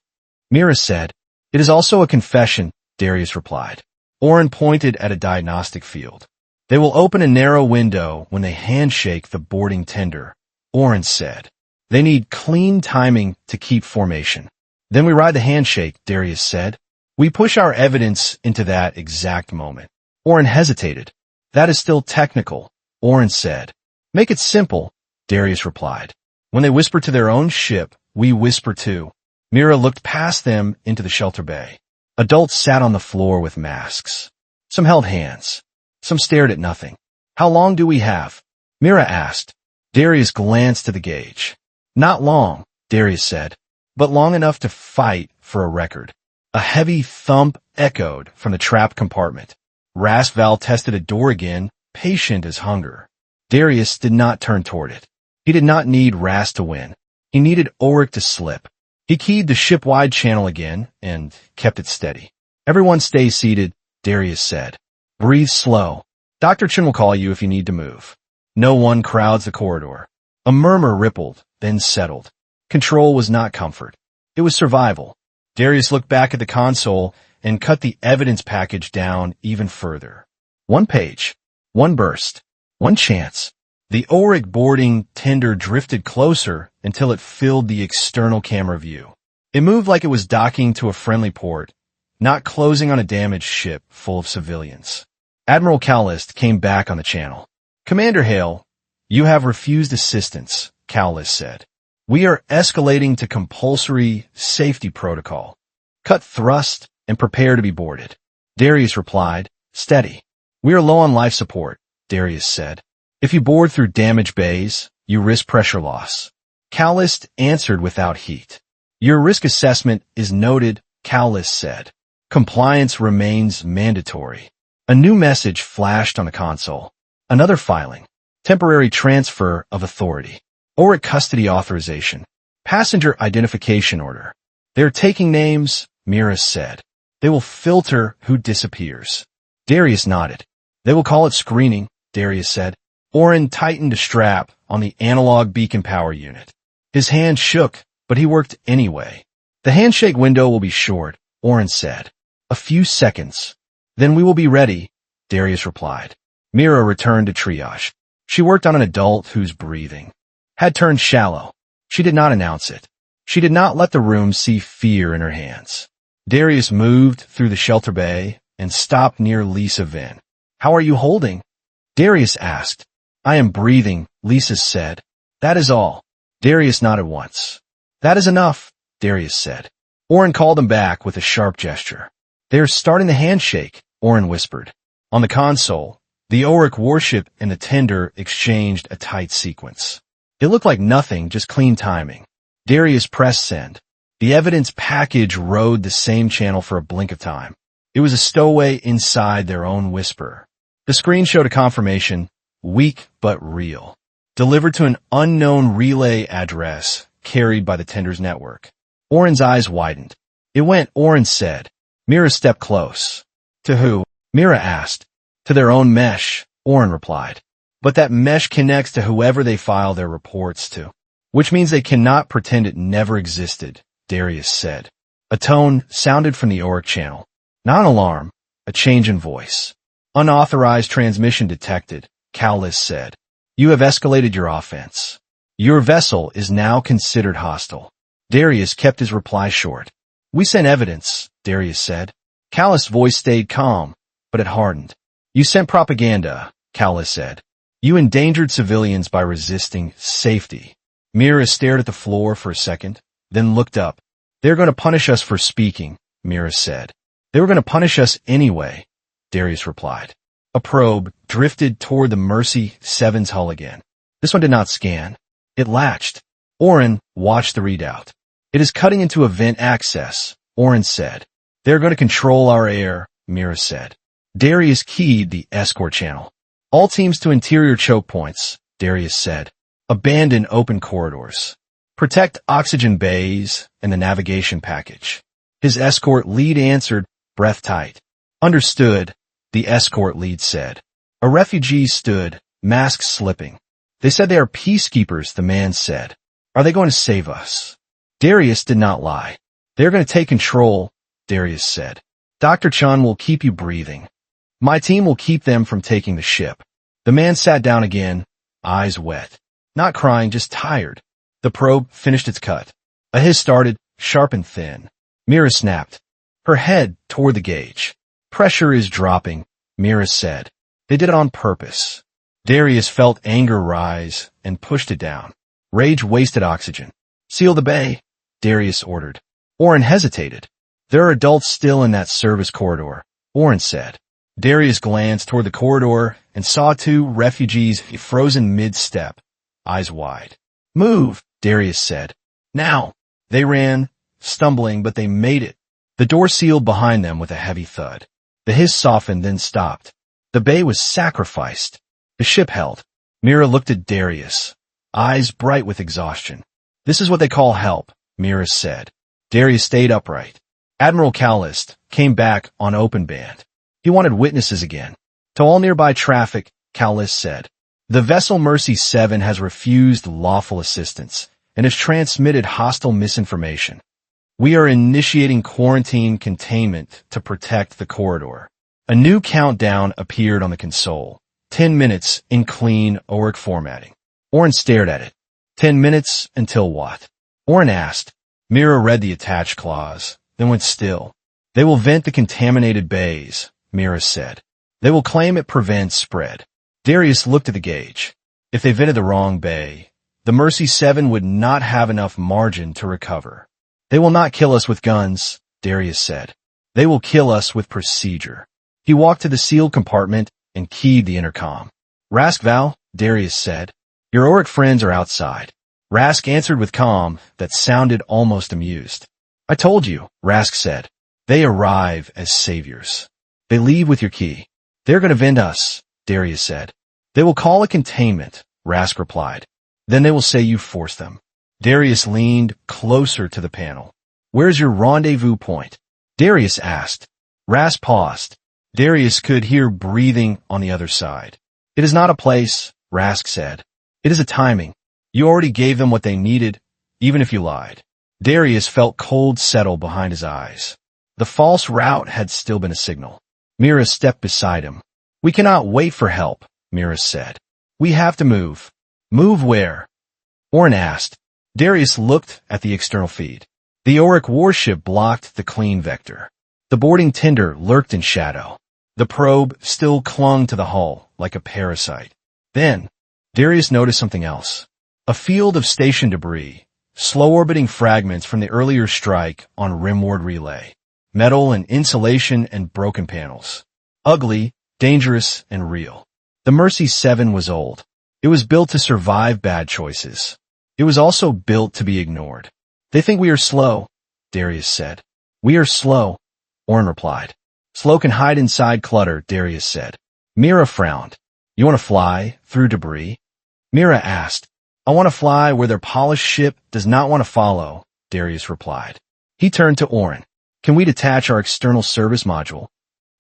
Mira said, It is also a confession, Darius replied. Orin pointed at a diagnostic field. They will open a narrow window when they handshake the boarding tender, Orin said. They need clean timing to keep formation. Then we ride the handshake, Darius said. We push our evidence into that exact moment. Orin hesitated. That is still technical, Orin said. Make it simple, Darius replied. When they whisper to their own ship, we whisper too. Mira looked past them into the shelter bay. Adults sat on the floor with masks. Some held hands. Some stared at nothing. How long do we have? Mira asked. Darius glanced to the gauge. Not long, Darius said, but long enough to fight for a record. A heavy thump echoed from the trap compartment. Rasval tested a door again, patient as hunger. Darius did not turn toward it. He did not need Ras to win. He needed Oric to slip. He keyed the ship-wide channel again and kept it steady. Everyone stay seated, Darius said. Breathe slow. Dr. Chen will call you if you need to move. No one crowds the corridor. A murmur rippled, then settled. Control was not comfort. It was survival. Darius looked back at the console and cut the evidence package down even further. One page. One burst. One chance. The Oric boarding tender drifted closer until it filled the external camera view. It moved like it was docking to a friendly port, not closing on a damaged ship full of civilians. Admiral Callist came back on the channel. Commander Hale, you have refused assistance, Callist said. We are escalating to compulsory safety protocol. Cut thrust and prepare to be boarded. Darius replied, steady. We are low on life support, Darius said. If you board through damaged bays, you risk pressure loss. Callist answered without heat. Your risk assessment is noted, Callist said. Compliance remains mandatory. A new message flashed on the console. Another filing. Temporary transfer of authority. Oric custody authorization. Passenger identification order. They're taking names, Mira said. They will filter who disappears. Darius nodded. They will call it screening, Darius said. Orin tightened a strap on the analog beacon power unit. His hand shook, but he worked anyway. The handshake window will be short, Orin said. A few seconds. Then we will be ready, Darius replied. Mira returned to triage. She worked on an adult whose breathing had turned shallow. She did not announce it. She did not let the room see fear in her hands. Darius moved through the shelter bay and stopped near Lisa Vin. How are you holding? Darius asked. I am breathing, Lisa said. That is all. Darius nodded once. That is enough, Darius said. Orin called him back with a sharp gesture. They are starting the handshake, Orin whispered. On the console, the Oric warship and the tender exchanged a tight sequence. It looked like nothing, just clean timing. Darius pressed send. The evidence package rode the same channel for a blink of time. It was a stowaway inside their own whisper. The screen showed a confirmation, weak but real, delivered to an unknown relay address carried by the tender's network. Orin's eyes widened. It went, Orin said. Mira stepped close. To who? Mira asked. To their own mesh, Orin replied. But that mesh connects to whoever they file their reports to, which means they cannot pretend it never existed, Darius said. A tone sounded from the Oric channel. Not an alarm, a change in voice. Unauthorized transmission detected, Callist said. You have escalated your offense. Your vessel is now considered hostile. Darius kept his reply short. We sent evidence, Darius said. Callist's voice stayed calm, but it hardened. You sent propaganda, Callist said. You endangered civilians by resisting safety. Mira stared at the floor for a second, then looked up. They're going to punish us for speaking, Mira said. They were going to punish us anyway, Darius replied. A probe drifted toward the Mercy 7's hull again. This one did not scan. It latched. Orin watched the readout. It is cutting into event access, Orin said. They're going to control our air, Mira said. Darius keyed the escort channel. All teams to interior choke points, Darius said. Abandon open corridors. Protect oxygen bays and the navigation package. His escort lead answered, breath tight. Understood, the escort lead said. A refugee stood, masks slipping. They said they are peacekeepers, the man said. Are they going to save us? Darius did not lie. They're going to take control, Darius said. Dr. Chen will keep you breathing. My team will keep them from taking the ship. The man sat down again, eyes wet. Not crying, just tired. The probe finished its cut. A hiss started, sharp and thin. Mira snapped. Her head toward the gauge. Pressure is dropping, Mira said. They did it on purpose. Darius felt anger rise and pushed it down. Rage wasted oxygen. Seal the bay, Darius ordered. Orin hesitated. There are adults still in that service corridor, Orin said. Darius glanced toward the corridor and saw two refugees frozen mid-step, eyes wide. Move, Darius said. Now. They ran, stumbling, but they made it. The door sealed behind them with a heavy thud. The hiss softened, then stopped. The bay was sacrificed. The ship held. Mira looked at Darius, eyes bright with exhaustion. This is what they call help, Mira said. Darius stayed upright. Admiral Callist came back on open band. He wanted witnesses again. To all nearby traffic, Callist said. The vessel Mercy 7 has refused lawful assistance and has transmitted hostile misinformation. We are initiating quarantine containment to protect the corridor. A new countdown appeared on the console. 10 minutes in clean Oric formatting. Orin stared at it. 10 minutes until what? Orin asked. Mira read the attached clause, then went still. They will vent the contaminated bays, Mira said. They will claim it prevents spread. Darius looked at the gauge. If they vented the wrong bay, the Mercy 7 would not have enough margin to recover. They will not kill us with guns, Darius said. They will kill us with procedure. He walked to the sealed compartment and keyed the intercom. Rask Val, Darius said. Your Oric friends are outside. Rask answered with calm that sounded almost amused. I told you, Rask said. They arrive as saviors. They leave with your key. They're going to vent us, Darius said. They will call a containment, Rask replied. Then they will say you forced them. Darius leaned closer to the panel. Where's your rendezvous point? Darius asked. Rask paused. Darius could hear breathing on the other side. It is not a place, Rask said. It is a timing. You already gave them what they needed, even if you lied. Darius felt cold settle behind his eyes. The false route had still been a signal. Mira stepped beside him. We cannot wait for help, Mira said. We have to move. Move where? Orin asked. Darius looked at the external feed. The Oric warship blocked the clean vector. The boarding tender lurked in shadow. The probe still clung to the hull like a parasite. Then, Darius noticed something else. A field of station debris, slow-orbiting fragments from the earlier strike on Rimward Relay. Metal and insulation and broken panels. Ugly, dangerous, and real. The Mercy 7 was old. It was built to survive bad choices. It was also built to be ignored. They think we are slow, Darius said. We are slow, Orin replied. Slow can hide inside clutter, Darius said. Mira frowned. You want to fly through debris? Mira asked. I want to fly where their polished ship does not want to follow, Darius replied. He turned to Orin. Can we detach our external service module?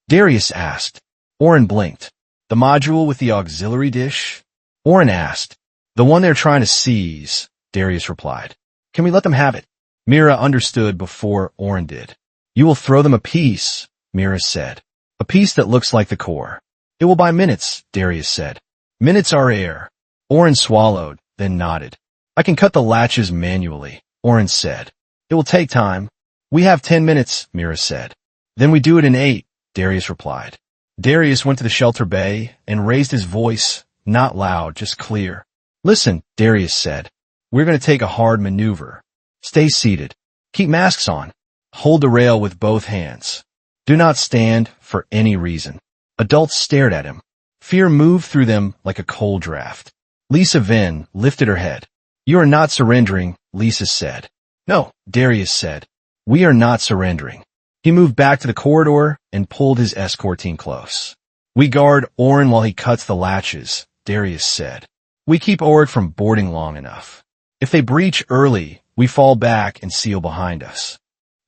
Darius asked. Orin blinked. The module with the auxiliary dish? Orin asked. The one they're trying to seize, Darius replied. Can we let them have it? Mira understood before Orin did. You will throw them a piece, Mira said. A piece that looks like the core. It will buy minutes, Darius said. Minutes are air. Orin swallowed, then nodded. I can cut the latches manually, Orin said. It will take time. We have 10 minutes, Mira said. Then we do it in 8, Darius replied. Darius went to the shelter bay and raised his voice, not loud, just clear. Listen, Darius said. We're going to take a hard maneuver. Stay seated. Keep masks on. Hold the rail with both hands. Do not stand for any reason. Adults stared at him. Fear moved through them like a cold draft. Lisa Vin lifted her head. You are not surrendering, Lisa said. No, Darius said. We are not surrendering. He moved back to the corridor and pulled his escort team close. We guard Orin while he cuts the latches, Darius said. We keep Oric from boarding long enough. If they breach early, we fall back and seal behind us.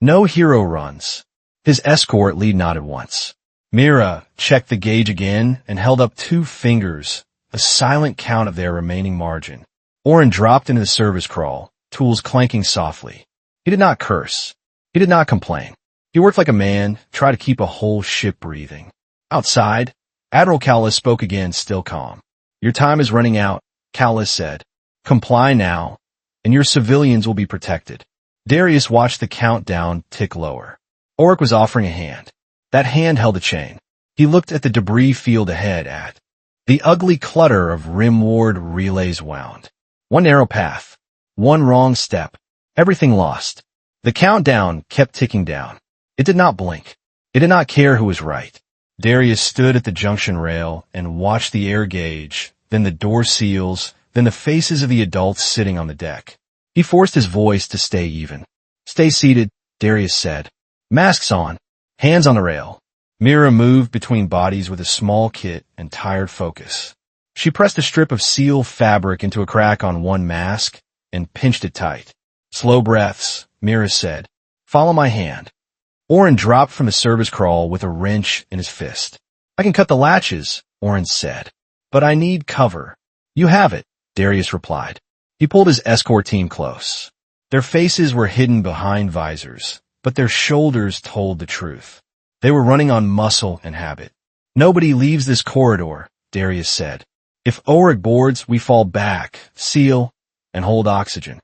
No hero runs. His escort lead nodded once. Mira checked the gauge again and held up 2 fingers, a silent count of their remaining margin. Orin dropped into the service crawl, tools clanking softly. He did not curse. He did not complain. He worked like a man, tried to keep a whole ship breathing. Outside, Admiral Callis spoke again, still calm. Your time is running out, Callis said. Comply now, and your civilians will be protected. Darius watched the countdown tick lower. Oric was offering a hand. That hand held a chain. He looked at the debris field ahead at the ugly clutter of Rimward relays wound. One narrow path. One wrong step. Everything lost. The countdown kept ticking down. It did not blink. It did not care who was right. Darius stood at the junction rail and watched the air gauge, then the door seals, then the faces of the adults sitting on the deck. He forced his voice to stay even. Stay seated, Darius said. Masks on. Hands on the rail. Mira moved between bodies with a small kit and tired focus. She pressed a strip of seal fabric into a crack on one mask and pinched it tight. Slow breaths, Mira said. Follow my hand. Orin dropped from the service crawl with a wrench in his fist. I can cut the latches, Orin said. But I need cover. You have it, Darius replied. He pulled his escort team close. Their faces were hidden behind visors, but their shoulders told the truth. They were running on muscle and habit. Nobody leaves this corridor, Darius said. If Oric boards, we fall back, seal, and hold oxygen.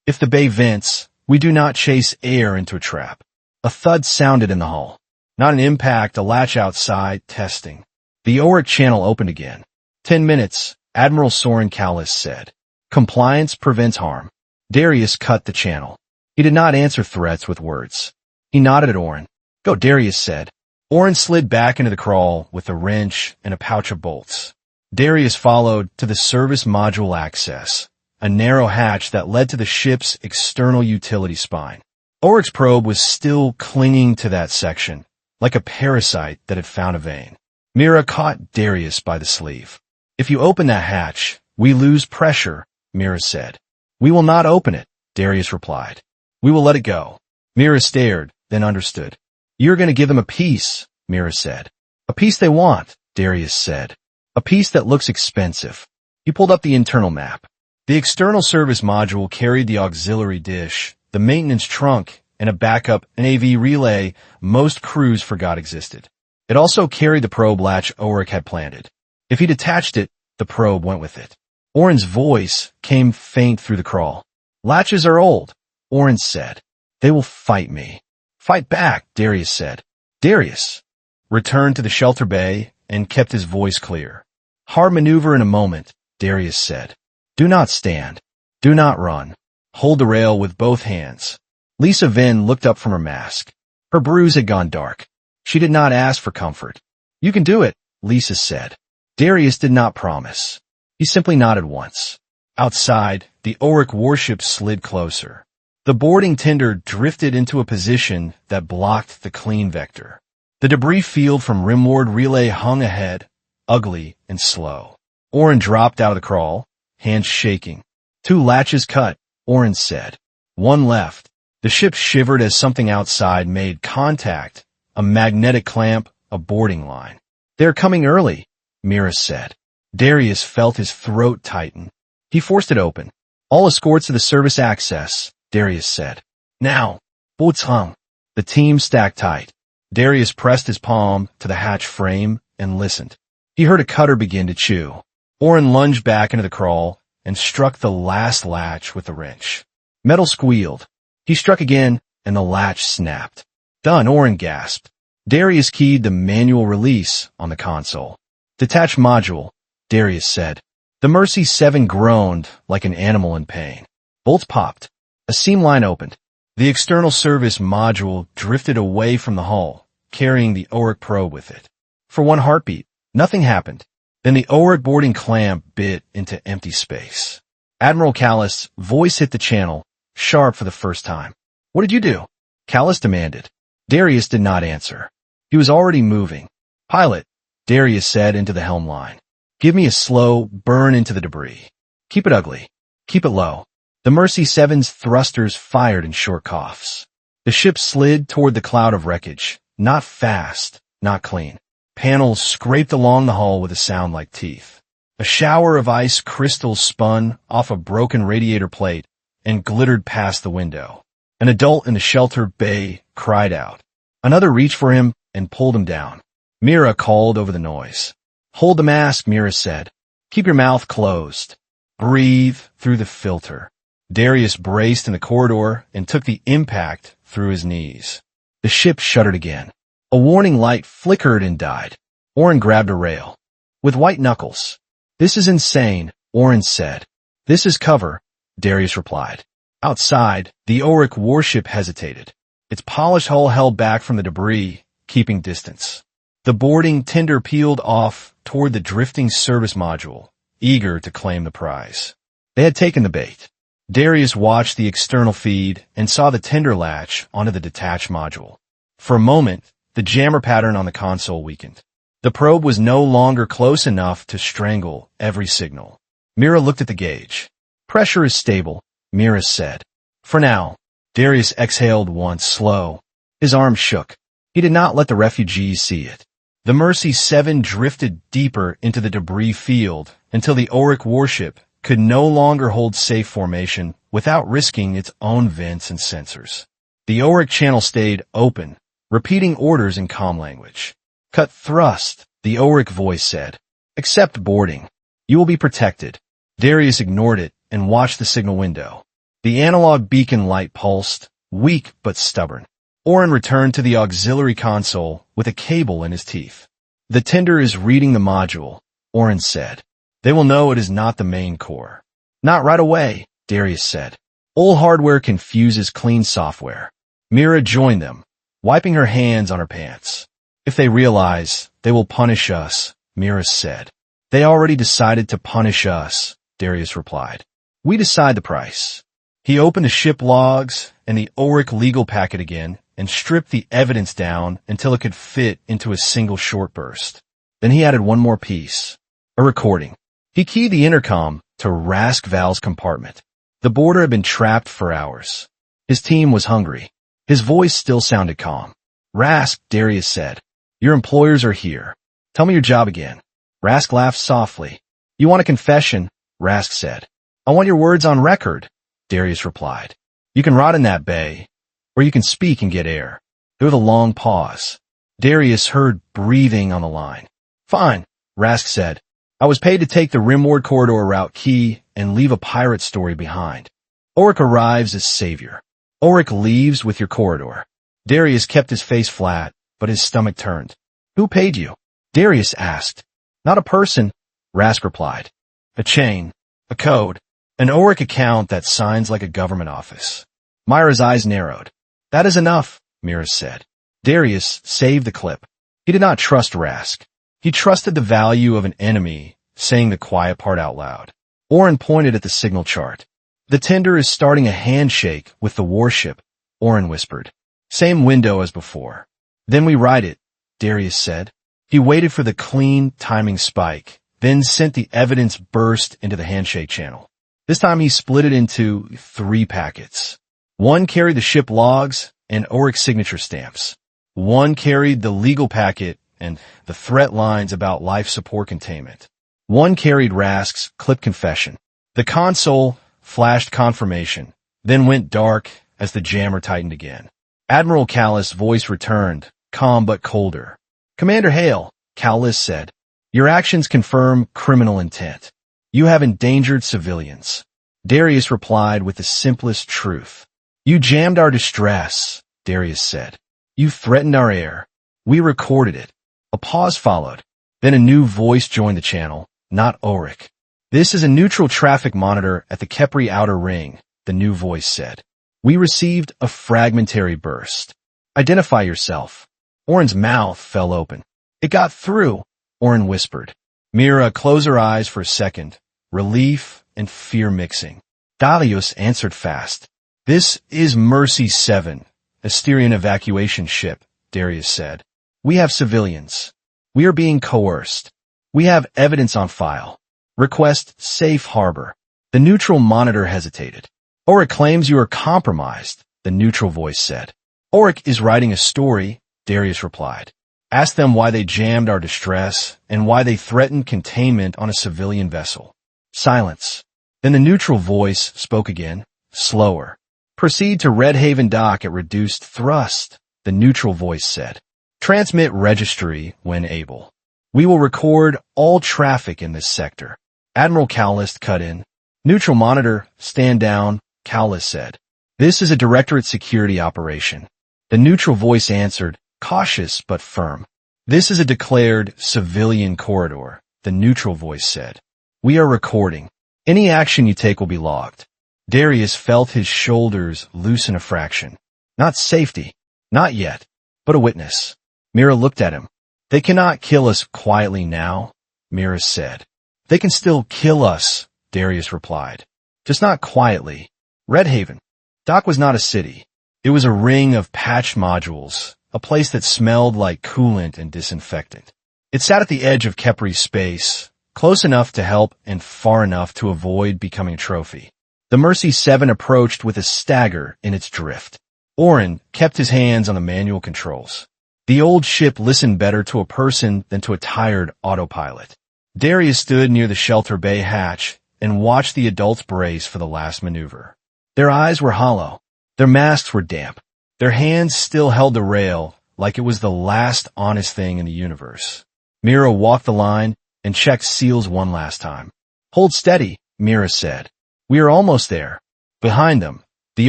If the bay vents, we do not chase air into a trap. A thud sounded in the hull. Not an impact, a latch outside, testing. The Oric channel opened again. 10 minutes, Admiral Soren Callis said. Compliance prevents harm. Darius cut the channel. He did not answer threats with words. He nodded at Orin. Go, Darius said. Orin slid back into the crawl with a wrench and a pouch of bolts. Darius followed to the service module access, a narrow hatch that led to the ship's external utility spine. Oric's probe was still clinging to that section, like a parasite that had found a vein. Mira caught Darius by the sleeve. If you open that hatch, we lose pressure, Mira said. We will not open it, Darius replied. We will let it go. Mira stared, then understood. You're going to give them a piece, Mira said. A piece they want, Darius said. A piece that looks expensive. He pulled up the internal map. The external service module carried the auxiliary dish, the maintenance trunk, and a backup NAV relay most crews forgot existed. It also carried the probe latch Oric had planted. If he detached it, the probe went with it. Orin's voice came faint through the crawl. Latches are old, Orin said. They will fight me. Fight back, Darius said. Darius returned to the shelter bay and kept his voice clear. Hard maneuver in a moment, Darius said. Do not stand. Do not run. Hold the rail with both hands. Lisa Vin looked up from her mask. Her bruise had gone dark. She did not ask for comfort. You can do it, Lisa said. Darius did not promise. He simply nodded once. Outside, the Oric warship slid closer. The boarding tender drifted into a position that blocked the clean vector. The debris field from Rimward Relay hung ahead, ugly and slow. Orin dropped out of the crawl, hands shaking. 2 latches cut, Orin said. 1 left. The ship shivered as something outside made contact, a magnetic clamp, a boarding line. They're coming early, Mira said. Darius felt his throat tighten. He forced it open. All escorts to the service access, Darius said. Now, Botsang. The team stacked tight. Darius pressed his palm to the hatch frame and listened. He heard a cutter begin to chew. Orin lunged back into the crawl and struck the last latch with a wrench. Metal squealed. He struck again, and the latch snapped. Done, Orin gasped. Darius keyed the manual release on the console. Detach module, Darius said. The Mercy 7 groaned like an animal in pain. Bolts popped. A seam line opened. The external service module drifted away from the hull, carrying the Oric probe with it. For 1 heartbeat, nothing happened. Then the Oric boarding clamp bit into empty space. Admiral Callus' voice hit the channel, sharp for the first time. "What did you do?" Callus demanded. Darius did not answer. He was already moving. "Pilot," Darius said into the helm line. "Give me a slow burn into the debris. Keep it ugly. Keep it low." The Mercy 7's thrusters fired in short coughs. The ship slid toward the cloud of wreckage, not fast, not clean. Panels scraped along the hull with a sound like teeth. A shower of ice crystals spun off a broken radiator plate and glittered past the window. An adult in the shelter bay cried out. Another reached for him and pulled him down. Mira called over the noise. "Hold the mask," Mira said. "Keep your mouth closed. Breathe through the filter." Darius braced in the corridor and took the impact through his knees. The ship shuddered again. A warning light flickered and died. Orin grabbed a rail. With white knuckles. "This is insane," Orin said. "This is cover," Darius replied. Outside, the Oric warship hesitated. Its polished hull held back from the debris, keeping distance. The boarding tender peeled off toward the drifting service module, eager to claim the prize. They had taken the bait. Darius watched the external feed and saw the tender latch onto the detached module. For a moment, the jammer pattern on the console weakened. The probe was no longer close enough to strangle every signal. Mira looked at the gauge. "Pressure is stable," Mira said. "For now." Darius exhaled once, slow. His arm shook. He did not let the refugees see it. The Mercy 7 drifted deeper into the debris field until the Oric warship could no longer hold safe formation without risking its own vents and sensors. The Oric channel stayed open, repeating orders in comm language. "Cut thrust," the Oric voice said. "Accept boarding. You will be protected." Darius ignored it and watched the signal window. The analog beacon light pulsed, weak but stubborn. Orin returned to the auxiliary console with a cable in his teeth. "The tender is reading the module," Orin said. "They will know it is not the main core." "Not right away," Darius said. "Old hardware confuses clean software." Mira joined them, wiping her hands on her pants. "If they realize, they will punish us," Mira said. "They already decided to punish us," Darius replied. "We decide the price." He opened the ship logs and the Oric legal packet again and stripped the evidence down until it could fit into a single short burst. Then he added one more piece, a recording. He keyed the intercom to Rask Val's compartment. The boarder had been trapped for hours. His team was hungry. His voice still sounded calm. "Rask," Darius said, "your employers are here. Tell me your job again." Rask laughed softly. "You want a confession?" Rask said. "I want your words on record," Darius replied. "You can rot in that bay, or you can speak and get air." There was a long pause. Darius heard breathing on the line. "Fine," Rask said. "I was paid to take the Rimward Corridor route key and leave a pirate story behind. Oric arrives as savior. Oric leaves with your corridor." Darius kept his face flat, but his stomach turned. "Who paid you?" Darius asked. "Not a person," Rask replied. "A chain, a code, an Oric account that signs like a government office." Myra's eyes narrowed. "That is enough," Mira said. Darius saved the clip. He did not trust Rask. He trusted the value of an enemy, saying the quiet part out loud. Orin pointed at the signal chart. "The tender is starting a handshake with the warship," Orin whispered. "Same window as before." "Then we ride it," Darius said. He waited for the clean timing spike, then sent the evidence burst into the handshake channel. This time he split it into 3 packets. One carried the ship logs and Oric signature stamps. One carried the legal packet and the threat lines about life support containment. One carried Rask's clip confession. The console flashed confirmation, then went dark as the jammer tightened again. Admiral Callus' voice returned, calm but colder. "Commander Hale," Callus said, "your actions confirm criminal intent. You have endangered civilians." Darius replied with the simplest truth. "You jammed our distress," Darius said. "You threatened our air. We recorded it." A pause followed. Then a new voice joined the channel, not Oric. "This is a neutral traffic monitor at the Khepri outer ring," the new voice said. "We received a fragmentary burst. Identify yourself." Orin's mouth fell open. "It got through," Orin whispered. Mira closed her eyes for a second, relief and fear mixing. Darius answered fast. This is Mercy 7, Asterion evacuation ship, Darius said. We have civilians. We are being coerced. We have evidence on file. Request safe harbor. The neutral monitor hesitated. Oric claims you are compromised, the neutral voice said. Oric is writing a story, Darius replied. Ask them why they jammed our distress and why they threatened containment on a civilian vessel. Silence. Then the neutral voice spoke again, slower. Proceed to Red Haven dock at reduced thrust, the neutral voice said. Transmit registry when able. We will record all traffic in this sector. Admiral Cowlist cut in. Neutral monitor, stand down, Cowlist said. This is a Directorate security operation. The neutral voice answered, cautious but firm. This is a declared civilian corridor, the neutral voice said. We are recording. Any action you take will be logged. Darius felt his shoulders loosen a fraction. Not safety. Not yet. But a witness. Mira looked at him. They cannot kill us quietly now, Mira said. They can still kill us, Darius replied. Just not quietly. Red Haven. Dock was not a city. It was a ring of patch modules, a place that smelled like coolant and disinfectant. It sat at the edge of Khepri's space, close enough to help and far enough to avoid becoming a trophy. The Mercy 7 approached with a stagger in its drift. Orin kept his hands on the manual controls. The old ship listened better to a person than to a tired autopilot. Darius stood near the shelter bay hatch and watched the adults brace for the last maneuver. Their eyes were hollow. Their masks were damp. Their hands still held the rail like it was the last honest thing in the universe. Mira walked the line and checked seals one last time. Hold steady, Mira said. We are almost there. Behind them, the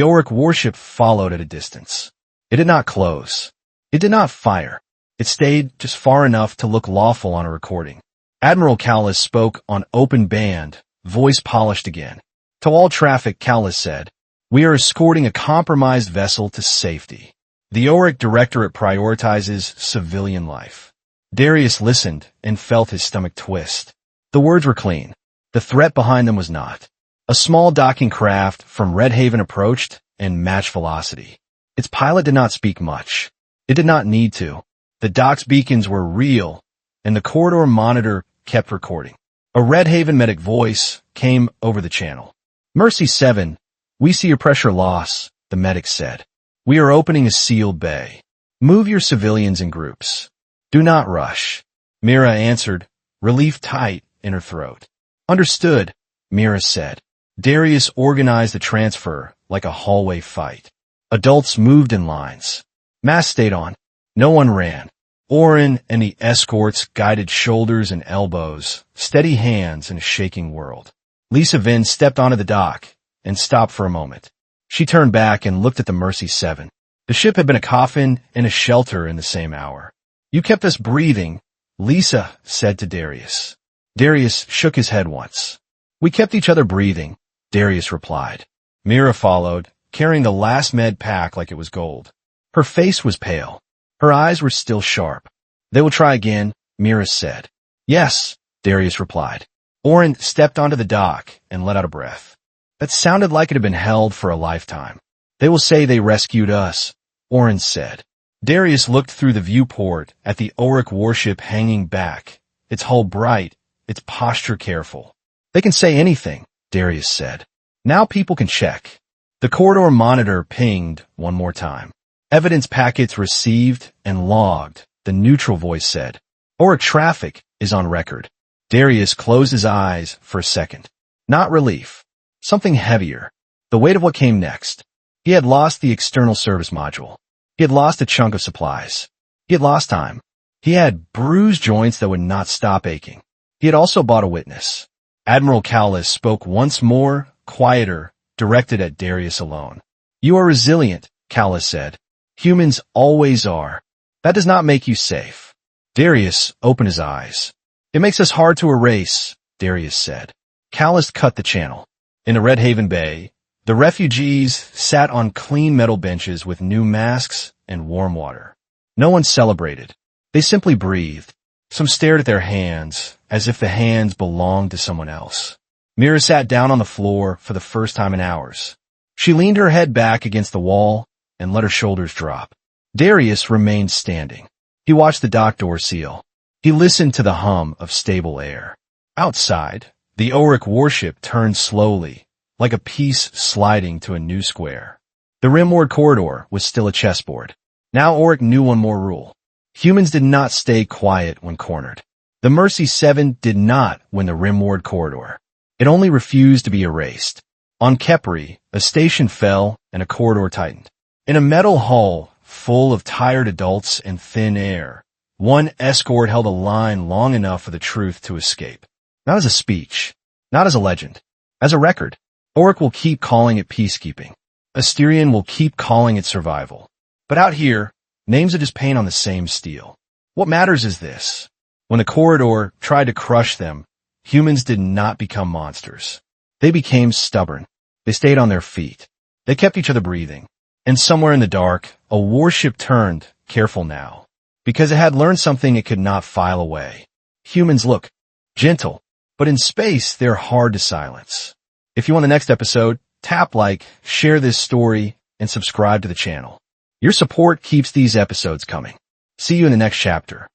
Oric warship followed at a distance. It did not close. It did not fire. It stayed just far enough to look lawful on a recording. Admiral Cowlist spoke on open band, voice polished again. To all traffic, Cowlist said, we are escorting a compromised vessel to safety. The Oric Directorate prioritizes civilian life. Darius listened and felt his stomach twist. The words were clean. The threat behind them was not. A small docking craft from Red Haven approached and matched velocity. Its pilot did not speak much. It did not need to. The dock's beacons were real, and the corridor monitor kept recording. A Red Haven medic voice came over the channel. Mercy 7, we see your pressure loss, the medic said. We are opening a sealed bay. Move your civilians in groups. Do not rush. Mira answered, relief tight in her throat. Understood, Mira said. Darius organized the transfer like a hallway fight. Adults moved in lines. Masks stayed on. No one ran. Orin and the escorts guided shoulders and elbows, steady hands in a shaking world. Lisa Vin stepped onto the dock and stopped for a moment. She turned back and looked at the Mercy 7. The ship had been a coffin and a shelter in the same hour. You kept us breathing, Lisa said to Darius. Darius shook his head once. We kept each other breathing, Darius replied. Mira followed, carrying the last med pack like it was gold. Her face was pale. Her eyes were still sharp. They will try again, Mira said. Yes, Darius replied. Orin stepped onto the dock and let out a breath. That sounded like it had been held for a lifetime. They will say they rescued us, Orin said. Darius looked through the viewport at the Oric warship hanging back, its hull bright, its posture careful. They can say anything, Darius said. Now people can check. The corridor monitor pinged one more time. Evidence packets received and logged, the neutral voice said. Oric traffic is on record. Darius closed his eyes for a second. Not relief. Something heavier. The weight of what came next. He had lost the external service module. He had lost a chunk of supplies. He had lost time. He had bruised joints that would not stop aching. He had also bought a witness. Admiral Cowlist spoke once more, quieter, directed at Darius alone. You are resilient, Cowlist said. Humans always are. That does not make you safe. Darius opened his eyes. It makes us hard to erase, Darius said. Cowlist cut the channel. In the Red Haven Bay, the refugees sat on clean metal benches with new masks and warm water. No one celebrated. They simply breathed. Some stared at their hands, as if the hands belonged to someone else. Mira sat down on the floor for the first time in hours. She leaned her head back against the wall and let her shoulders drop. Darius remained standing. He watched the dock door seal. He listened to the hum of stable air. Outside, the Oric warship turned slowly, like a piece sliding to a new square. The Rimward Corridor was still a chessboard. Now Oric knew one more rule. Humans did not stay quiet when cornered. The Mercy 7 did not win the Rimward Corridor. It only refused to be erased. On Khepri, a station fell and a corridor tightened. In a metal hull full of tired adults and thin air, one escort held a line long enough for the truth to escape. Not as a speech, not as a legend, as a record. Oric will keep calling it peacekeeping. Asterion will keep calling it survival. But out here, names are just paint on the same steel. What matters is this. When the corridor tried to crush them, humans did not become monsters. They became stubborn. They stayed on their feet. They kept each other breathing. And somewhere in the dark, a warship turned, careful now, because it had learned something it could not file away. Humans look gentle, but in space, they're hard to silence. If you want the next episode, tap like, share this story, and subscribe to the channel. Your support keeps these episodes coming. See you in the next chapter.